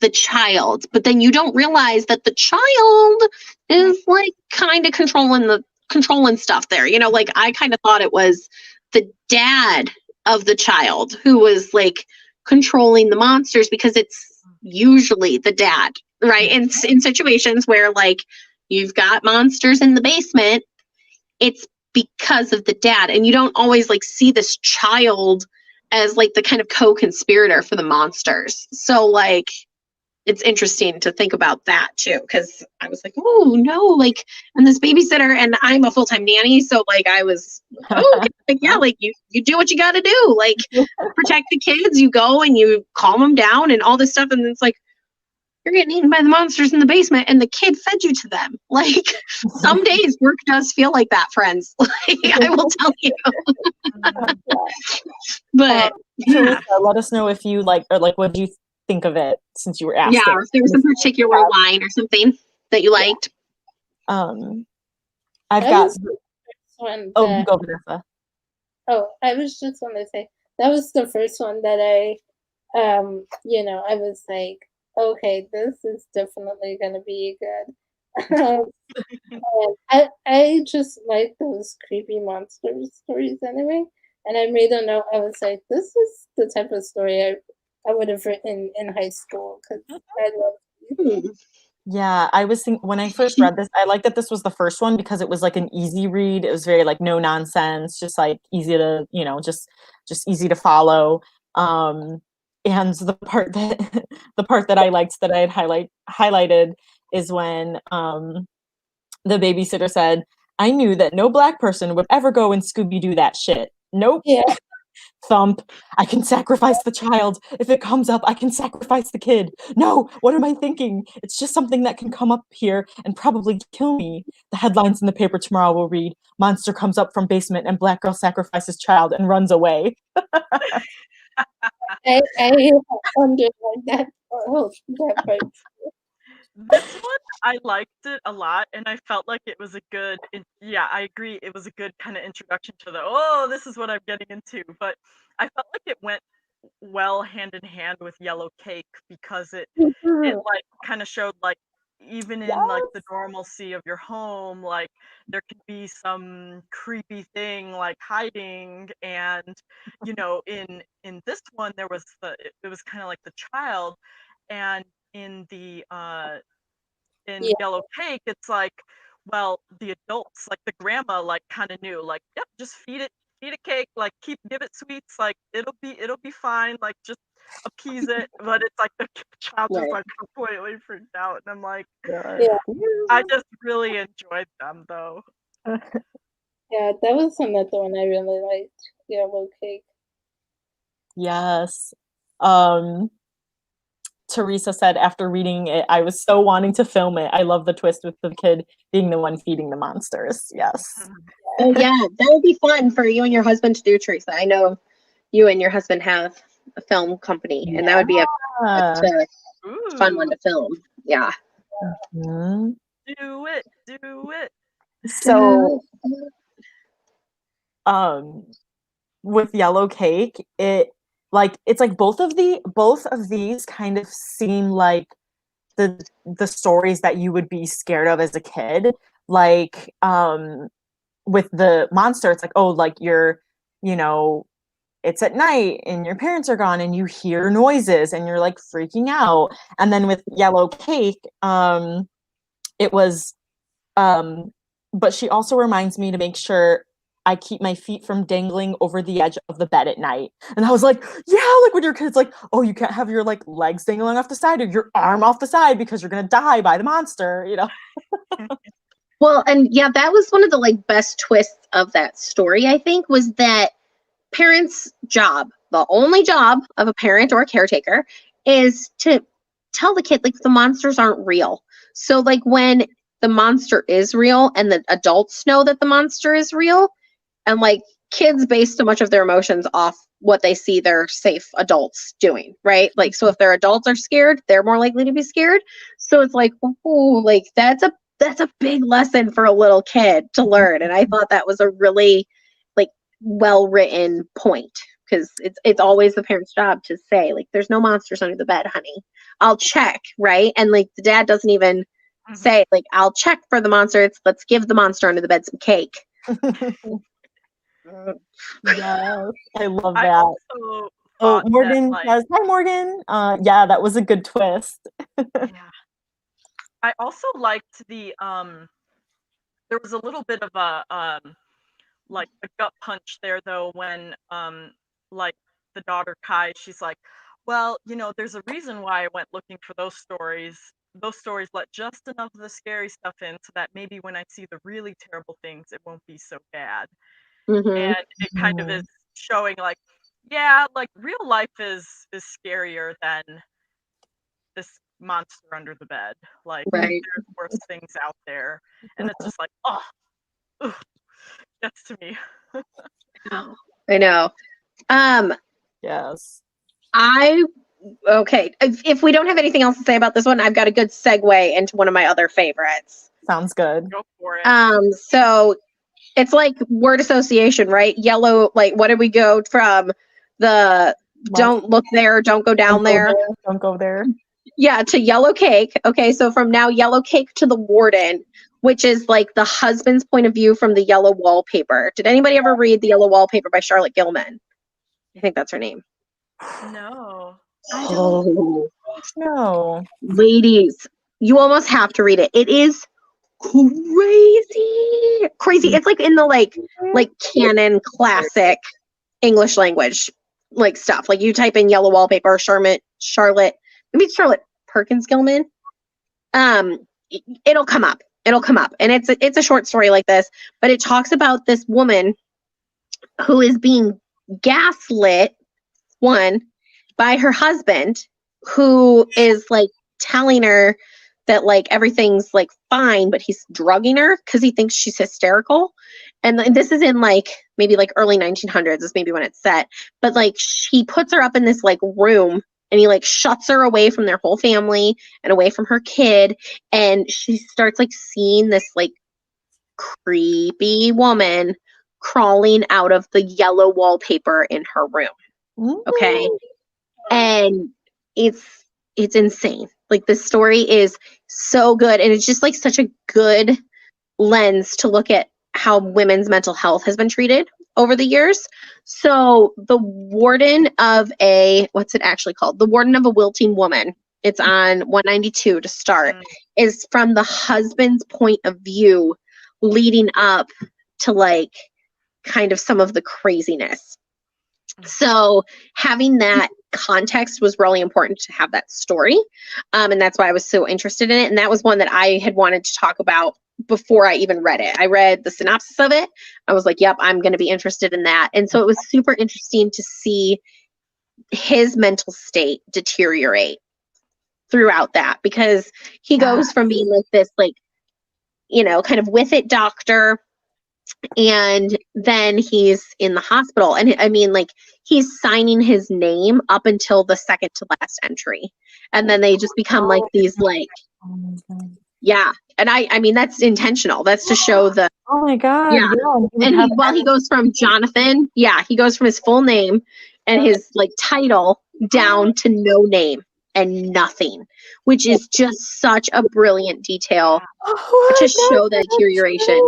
the child, but then you don't realize that the child is like kind of controlling stuff there. Like I kind of thought it was the dad of the child who was like controlling the monsters, because it's usually the dad, right? In situations where like you've got monsters in the basement, it's because of the dad, and you don't always like see this child as like the kind of co-conspirator for the monsters. So like it's interesting to think about that too, because I was like, oh no, like, and this babysitter, and I'm a full-time nanny, so like I was, like, yeah, like you do what you got to do, like protect the kids. You go and you calm them down and all this stuff, and it's like you're getting eaten by the monsters in the basement, and the kid fed you to them. Like some days work does feel like that, friends. Like, I will tell you. But Teresa, let us know if you like, or like, what do you think of it, since you were asking? Yeah, if there was a particular line or something that you liked. I've got one. Oh, you go, Vanessa. Oh, I was just going to say that was the first one that I was like, okay, this is definitely going to be good. I just like those creepy monster stories anyway. And I made a note. I was like, this is the type of story I would have written in high school, because I love it. Yeah, I was thinking when I first read this, I liked that this was the first one because it was like an easy read. It was very like no nonsense, just like easy to, just easy to follow. And the part that I liked that I had highlighted is when the babysitter said, "I knew that no Black person would ever go and Scooby-Doo that shit." Nope. Yeah. Thump, I can sacrifice the child. If it comes up, I can sacrifice the kid. No, what am I thinking? It's just something that can come up here and probably kill me. The headlines in the paper tomorrow will read, monster comes up from basement and black girl sacrifices child and runs away. I underlined that part. This one, I liked it a lot, and I felt like it was a good, yeah, I agree, it was a good kind of introduction to oh, this is what I'm getting into, but I felt like it went well hand in hand with Yellow Cake because it like kind of showed like even in like the normalcy of your home, like there could be some creepy thing like hiding, and you know, in this one there was it was kind of like the child, and in the Yellow Cake, it's like, well, the adults, like the grandma, like kind of knew, like, yep, just feed it cake, like give it sweets, like it'll be fine, like just appease it. But it's like the child is like completely freaked out, and I'm like, I just really enjoyed them though. Yeah, that was another one I really liked. Yellow Cake. Yes. Teresa said after reading it, I was so wanting to film it. I love the twist with the kid being the one feeding the monsters. Yes. Oh yeah, that would be fun for you and your husband to do, Teresa. I know you and your husband have a film company, and that would be a fun one to film. Yeah. Mm-hmm. Do it. So, with Yellow Cake, it's like both of these kind of seem like the stories that you would be scared of as a kid. Like, with the monster, it's like, oh, like you're, you know, it's at night and your parents are gone and you hear noises and you're like freaking out. And then with Yellow Cake, it was, but she also reminds me to make sure I keep my feet from dangling over the edge of the bed at night. And I was like, yeah, like when your kid's like, oh, you can't have your like legs dangling off the side or your arm off the side because you're gonna die by the monster, you know. Well, and yeah, that was one of the like best twists of that story, I think, was that parents' job, the only job of a parent or a caretaker, is to tell the kid like the monsters aren't real. So like when the monster is real and the adults know that the monster is real, and like kids base so much of their emotions off what they see their safe adults doing, right? Like, so if their adults are scared, they're more likely to be scared. So it's like, oh, like that's a big lesson for a little kid to learn. And I thought that was a really like well-written point, because it's always the parent's job to say like, there's no monsters under the bed, honey. I'll check, right? And like the dad doesn't even say like, I'll check for the monster. Let's give the monster under the bed some cake. Yeah, I love that. Morgan that, says, hi Morgan. Yeah, that was a good twist. Yeah. I also liked the there was a little bit of a like a gut punch there though when like the daughter Kai, she's like, well, you know, there's a reason why I went looking for those stories. Those stories let just enough of the scary stuff in so that maybe when I see the really terrible things, it won't be so bad. And it kind of is showing like, yeah, like real life is scarier than this monster under the bed. Like there's worse things out there. And it's just like, oh, gets to me. I know. Yes. Okay. If we don't have anything else to say about this one, I've got a good segue into one of my other favorites. Sounds good. Go for it. So it's like word association, right? Yellow, like what did we go from the don't look there, don't go down there. Don't go there. Yeah, to Yellow Cake. Okay, so from now Yellow Cake to the warden, which is like the husband's point of view from the Yellow Wallpaper. Did anybody ever read The Yellow Wallpaper by Charlotte Gilman? I think that's her name. No. Oh, no. Ladies, you almost have to read it. It is crazy. It's like in the like canon classic English language like stuff. Like you type in Yellow Wallpaper, Charlotte, maybe it's Charlotte Perkins Gilman. It'll come up. And it's a short story like this, but it talks about this woman who is being gaslit, one, by her husband, who is like telling her that like everything's like fine, but he's drugging her because he thinks she's hysterical. And this is in like maybe like early 1900s is maybe when it's set. But like he puts her up in this like room and he like shuts her away from their whole family and away from her kid. And she starts like seeing this like creepy woman crawling out of the yellow wallpaper in her room. Okay. And it's insane. Like the story is so good. And it's just like such a good lens to look at how women's mental health has been treated over the years. So the warden of what's it actually called? The warden of a wilting woman. It's on 192 to start, is from the husband's point of view leading up to like kind of some of the craziness. So having that context was really important to have that story. And that's why I was so interested in it. And that was one that I had wanted to talk about before I even read it. I read the synopsis of it. I was like, yep, I'm going to be interested in that. And so it was super interesting to see his mental state deteriorate throughout that, because he goes from being like this, like, you know, kind of with it doctor, and then he's in the hospital. And I mean, like, he's signing his name up until the second to last entry. And then they just become like these, like, yeah. And I mean, that's intentional. That's to show the, oh my God. Yeah. And he goes from Jonathan, he goes from his full name and his like title down to no name and nothing, which is just such a brilliant detail to show the deterioration.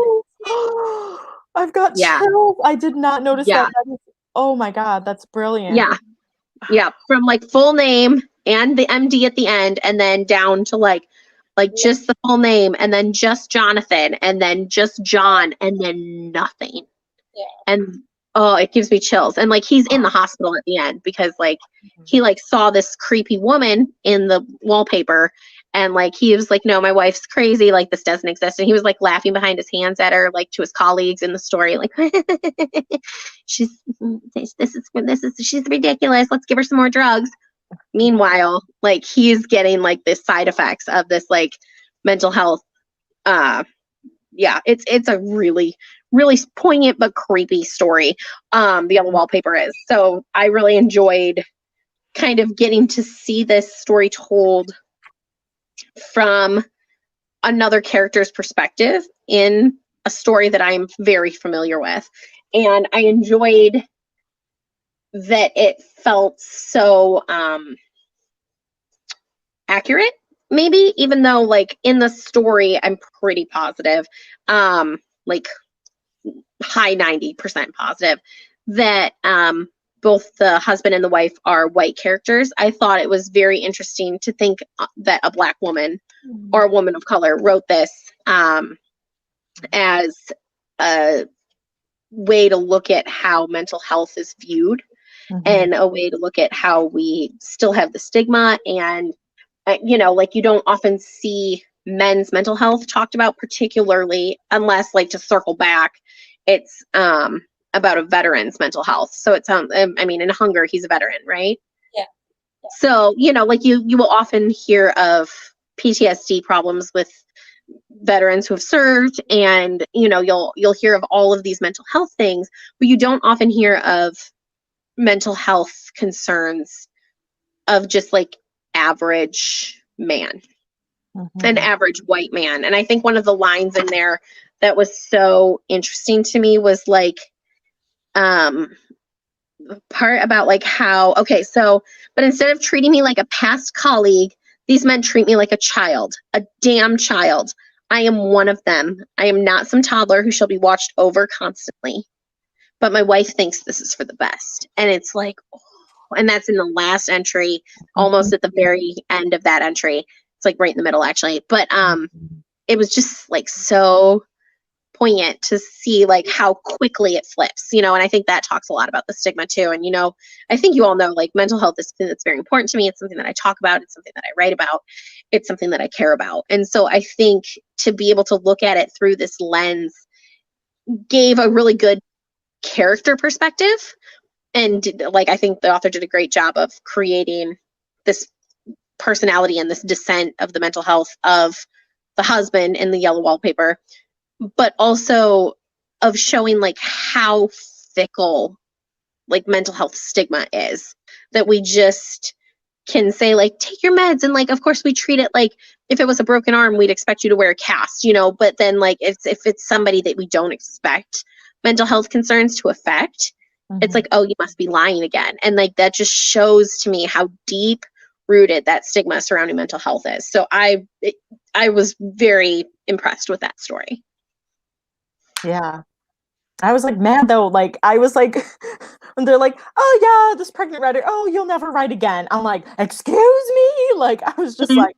I've got chills. I did not notice that. Oh my God, that's brilliant. Yeah. From like full name and the MD at the end, and then down to like just the full name, and then just Jonathan, and then just John, and then nothing. Yeah. And oh, it gives me chills. And like he's in the hospital at the end because like he like saw this creepy woman in the wallpaper, and like he was like, no, my wife's crazy, like this doesn't exist. And he was like laughing behind his hands at her, like to his colleagues in the story, like she's ridiculous, let's give her some more drugs. Meanwhile, like he's getting like this side effects of this like mental health. It's a really, really poignant but creepy story. The Yellow Wallpaper is. So I really enjoyed kind of getting to see this story told from another character's perspective in a story that I'm very familiar with. And I enjoyed that it felt so accurate, maybe, even though like in the story I'm pretty positive, like high 90% positive that both the husband and the wife are white characters. I thought it was very interesting to think that a Black woman or a woman of color wrote this as a way to look at how mental health is viewed. And a way to look at how we still have the stigma. And, you know, like you don't often see men's mental health talked about, particularly unless, like, to circle back, it's about a veteran's mental health. So it sounds, I mean, in Hunger, he's a veteran, right? Yeah. So, you know, like you will often hear of PTSD problems with veterans who have served, and, you know, you'll hear of all of these mental health things, but you don't often hear of mental health concerns of just like average man, an average white man. And I think one of the lines in there that was so interesting to me was like part about like how, okay, so, but instead of treating me like a past colleague, these men treat me like a child, a damn child. I am one of them. I am not some toddler who shall be watched over constantly. But my wife thinks this is for the best. And it's like, oh, and that's in the last entry, almost at the very end of that entry. It's like right in the middle, actually. But it was just like so poignant to see like how quickly it flips, you know. And I think that talks a lot about the stigma too. And, you know, I think you all know, like, mental health is something that's very important to me. It's something that I talk about. It's something that I write about. It's something that I care about. And so I think to be able to look at it through this lens gave a really good character perspective, and like I think the author did a great job of creating this personality and this descent of the mental health of the husband in the yellow wallpaper, but also of showing like how fickle like mental health stigma is, that we just can say like take your meds, and like of course we treat it like if it was a broken arm we'd expect you to wear a cast, you know, but then like if it's somebody that we don't expect mental health concerns to affect, it's like, oh, you must be lying again. And like that just shows to me how deep rooted that stigma surrounding mental health is. So I was very impressed with that story. Yeah. I was like mad though. Like I was like, when they're like, "Oh yeah, this pregnant writer. Oh, you'll never write again." I'm like, "Excuse me!" Like I was just like,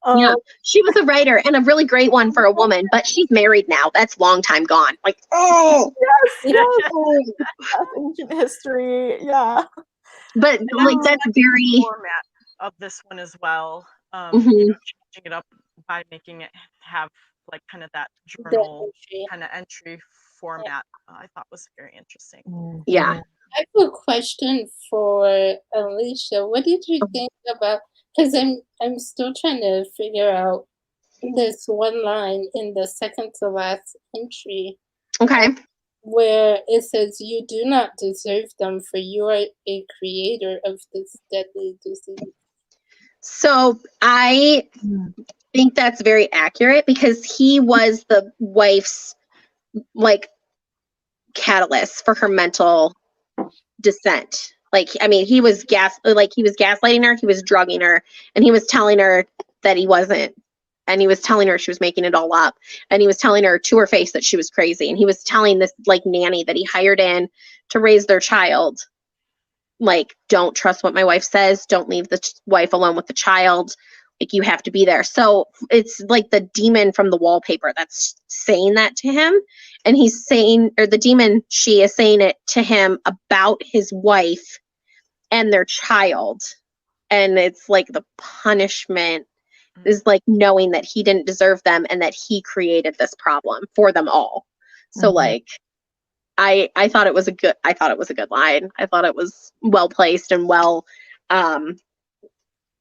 Yeah, she was a writer and a really great one for a woman, but she's married now. That's long time gone. Like, oh yes, that's ancient history. Yeah, but like that's very format of this one as well. You know, changing it up by making it have like kind of that journal kind of entry format, I thought was very interesting. yeah. I have a question for Alicia. What did you think about? Because I'm still trying to figure out this one line in the second to last entry. Okay. Where it says, "You do not deserve them, for you are a creator of this deadly disease." So I think that's very accurate because he was the wife's like catalyst for her mental descent. Like, I mean, he was gaslighting her, he was drugging her, and he was telling her that he wasn't. And he was telling her she was making it all up. And he was telling her to her face that she was crazy. And he was telling this like nanny that he hired in to raise their child, like, don't trust what my wife says. Don't leave the wife alone with the child. Like, you have to be there. So it's like the demon from the wallpaper that's saying that to him. And he's saying, or the demon, she is saying it to him about his wife and their child. And it's like the punishment is like knowing that he didn't deserve them and that he created this problem for them all. So like, I thought it was a good line. I thought it was well placed and well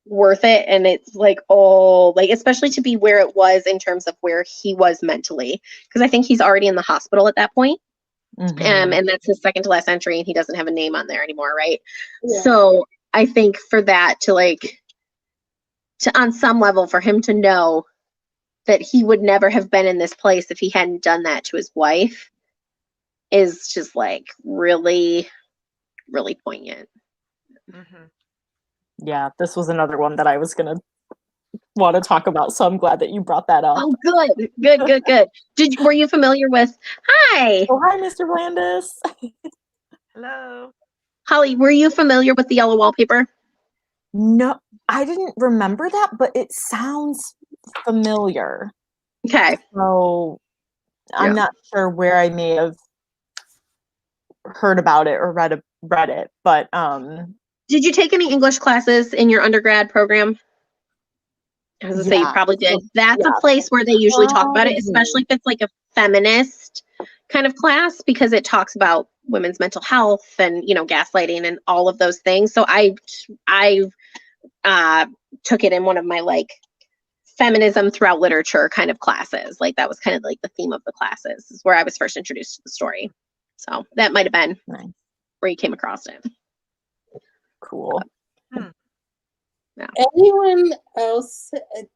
worth it. And it's like, oh, like, especially to be where it was in terms of where he was mentally, because I think he's already in the hospital at that point. And that's his second to last entry, and he doesn't have a name on there anymore, right? Yeah. So I think for that to like, to on some level for him to know that he would never have been in this place if he hadn't done that to his wife is just like really, really poignant. Yeah, this was another one that I was gonna want to talk about, so I'm glad that you brought that up. Oh, good. Were you familiar with? Hi. Oh, hi, Mr. Blandis. Hello. Holly, were you familiar with the yellow wallpaper? No, I didn't remember that, but it sounds familiar. Okay. So I'm not sure where I may have heard about it or read it, but did you take any English classes in your undergrad program? I was gonna say you probably did. That's a place where they usually talk about it, especially if it's like a feminist kind of class, because it talks about women's mental health and, you know, gaslighting and all of those things. So I took it in one of my like feminism throughout literature kind of classes. Like that was kind of like the theme of the classes, is where I was first introduced to the story. So that might have been where you came across it. Cool. Yeah. Anyone else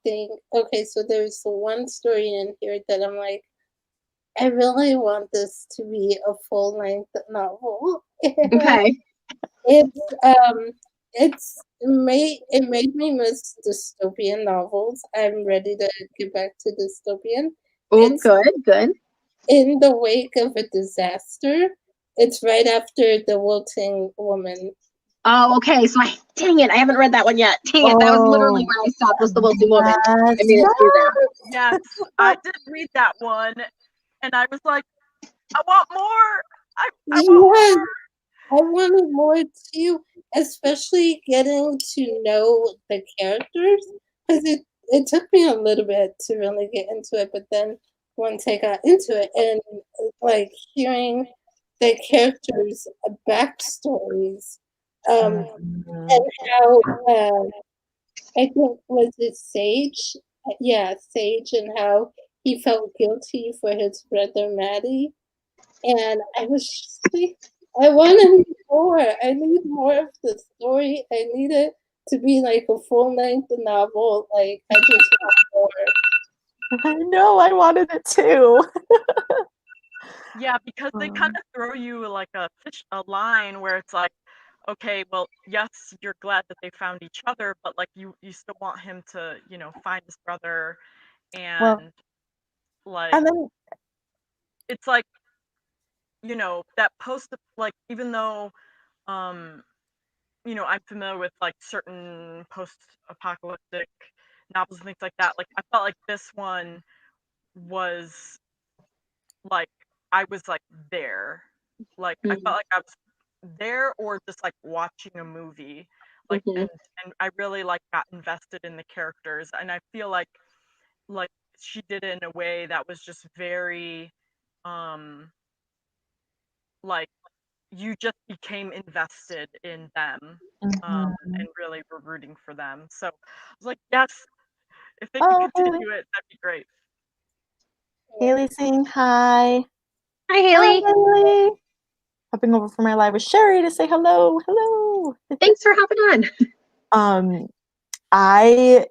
think, okay, so there's one story in here that I'm like, I really want this to be a full-length novel. Okay. It made me miss dystopian novels. I'm ready to get back to dystopian. Oh, good. In the wake of a disaster. It's right after The Wilting Woman. Oh, okay. So dang it, I haven't read that one yet. Dang it, that was literally where I stopped, was The Wilting Woman. I mean, yes, I did read that one, and I was like, I want more. I want more. I wanted more too, especially getting to know the characters, because it took me a little bit to really get into it, but then once I got into it and like hearing the characters' backstories, Mhm. and how I think was it Sage? Yeah, Sage, and how he felt guilty for his brother Maddie. And I was just like, I want to need more. I need more of the story. I need it to be like a full-length novel. Like, I just want more. I know, I wanted it too. Yeah, because they kind of throw you like a line where it's like, okay, well, yes, you're glad that they found each other, but like you still want him to, find his brother, Well, and like and then it's like, that post, like, even though I'm familiar with like certain post-apocalyptic novels and things like that, like I felt like this one was like I was like there. Like I felt like I was there, or just like watching a movie. Like Mhm. and I really like got invested in the characters, and I feel like she did it in a way that was just very um like you just became invested in them, Mhm. and really were rooting for them. So I was like, yes, if they could Oh, Haley. continue it, that'd be great. Haley saying hi. Hi, Haley. Hi, Haley. Hopping over from my live with Sherry to say hello. Hello. Thanks for hopping on. I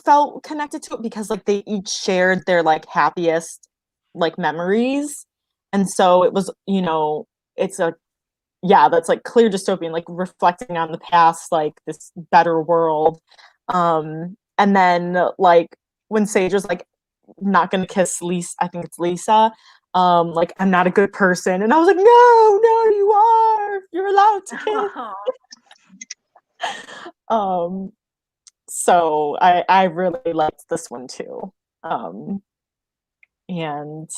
felt connected to it because like they each shared their like happiest like memories, and so it was, it's a, yeah, that's like clear dystopian, like reflecting on the past, like this better world. And then like when Sage was like not gonna kiss Lisa, I think it's Lisa, like I'm not a good person, and I was like, no, you are, you're allowed to kiss. So I really liked this one too. And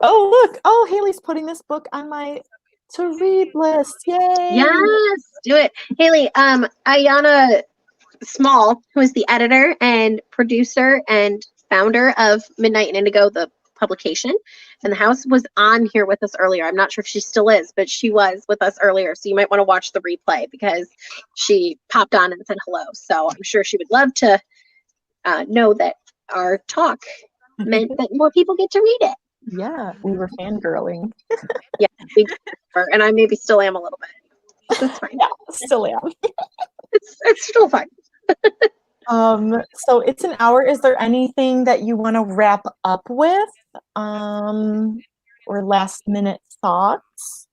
oh, Haley's putting this book on my to read list. Yay! Yes, do it. Haley, Ayana Small, who is the editor and producer and founder of Midnight and Indigo, the publication, and the house, was on here with us earlier. I'm not sure if she still is, but she was with us earlier. So you might want to watch the replay because she popped on and said hello. So I'm sure she would love to know that our talk meant that more people get to read it. Yeah, we were fangirling. Yeah, and I maybe still am a little bit. That's fine. Yeah, still am. It's still fine. So it's an hour. Is there anything that you want to wrap up with? Or last minute thoughts?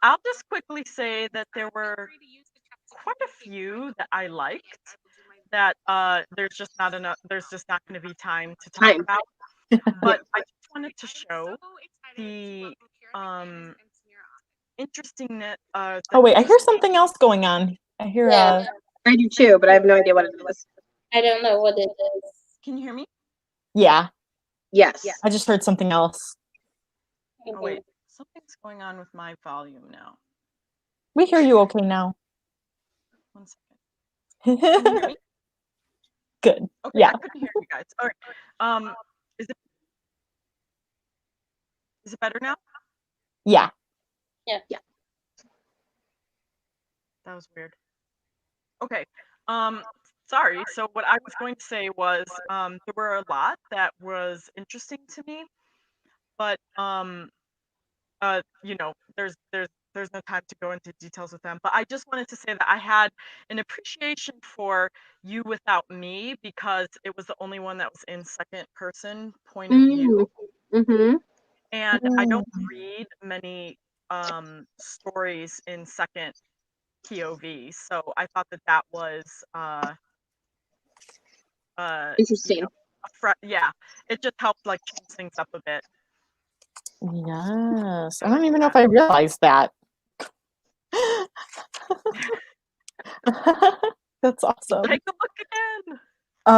I'll just quickly say that there were quite a few that I liked that there's just not going to be time to talk about. But I just wanted to show the interestingness. Oh wait, I hear something else going on. I hear Yeah. I do too, but I have no idea what it was. I don't know what it is. Can you hear me? yeah, Yes. I just heard something else. Oh wait, something's going on with my volume now. We hear you okay now. 1 second. Can you hear me? Good. Okay, Yeah. I couldn't hear you guys. All right. Is it better now? Yeah. Yeah. That was weird. Okay. Sorry. So what I was going to say was there were a lot that was interesting to me, but there's no time to go into details with them. But I just wanted to say that I had an appreciation for You Without Me because it was the only one that was in second person point of view. Mm-hmm. And I don't read many stories in second POV, so I thought that was Interesting. yeah, it just helped like change things up a bit. Yes. I don't even know if I realized that. That's awesome. Take a look again.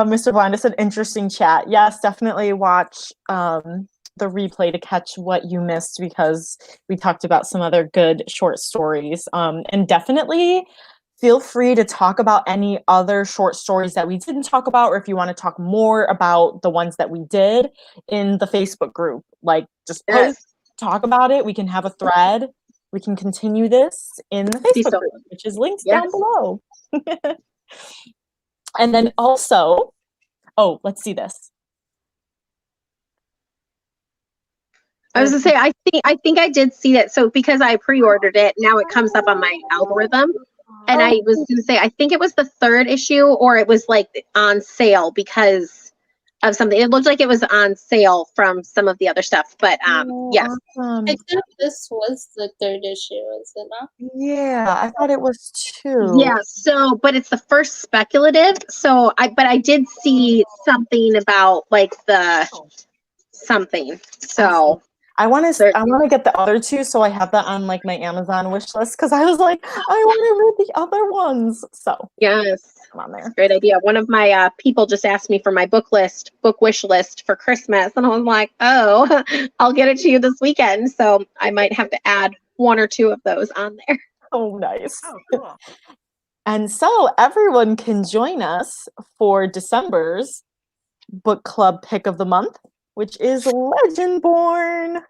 Mr. Blind said interesting chat. Yes, definitely watch the replay to catch what you missed because we talked about some other good short stories. And definitely feel free to talk about any other short stories that we didn't talk about, or if you want to talk more about the ones that we did in the Facebook group. Like, just post, talk about it. We can have a thread. We can continue this in the Facebook group, which is linked down below. And then also, oh, let's see this. I was gonna say, I think I did see it. So because I pre-ordered it, now it comes up on my algorithm. And I was gonna say, I think it was the third issue, or it was like on sale because of something. It looked like it was on sale from some of the other stuff. But yes. I think this was the third issue, is it not? Yeah, I thought it was too. Yeah, so but it's the first speculative. So I did see something about like the something. So I want to get the other two, so I have that on like my Amazon wish list, because I was like, I want to read the other ones. So yes, come on there. Great idea. One of my people just asked me for my book wish list for Christmas, and I was like, oh, I'll get it to you this weekend. So I might have to add one or two of those on there. Oh, nice. Oh, cool. And so everyone can join us for December's book club pick of the month, which is Legendborn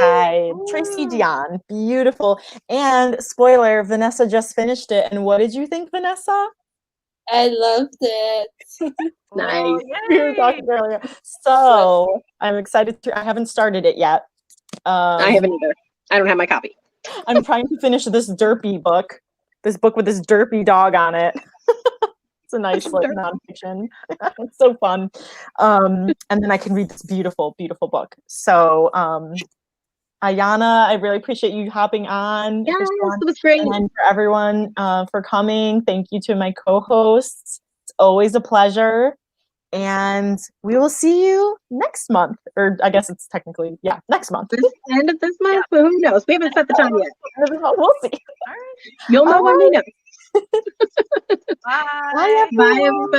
by Tracy Dion. Beautiful. And spoiler, Vanessa just finished it. And what did you think, Vanessa? I loved it. Nice. We were talking earlier. So I'm excited I haven't started it yet. I haven't either. I don't have my copy. I'm trying to finish this derpy book. This book with this derpy dog on it. It's a nice like nonfiction. It's so fun. And then I can read this beautiful, beautiful book. So Ayana, I really appreciate you hopping on. Yes, it was great. And for everyone for coming. Thank you to my co-hosts. It's always a pleasure. And we will see you next month. Or I guess it's technically, next month. End of this month? Well, who knows? We haven't set the time yet. We'll see. All right. You'll know when we know. Bye. Bye, everyone. Bye, everybody.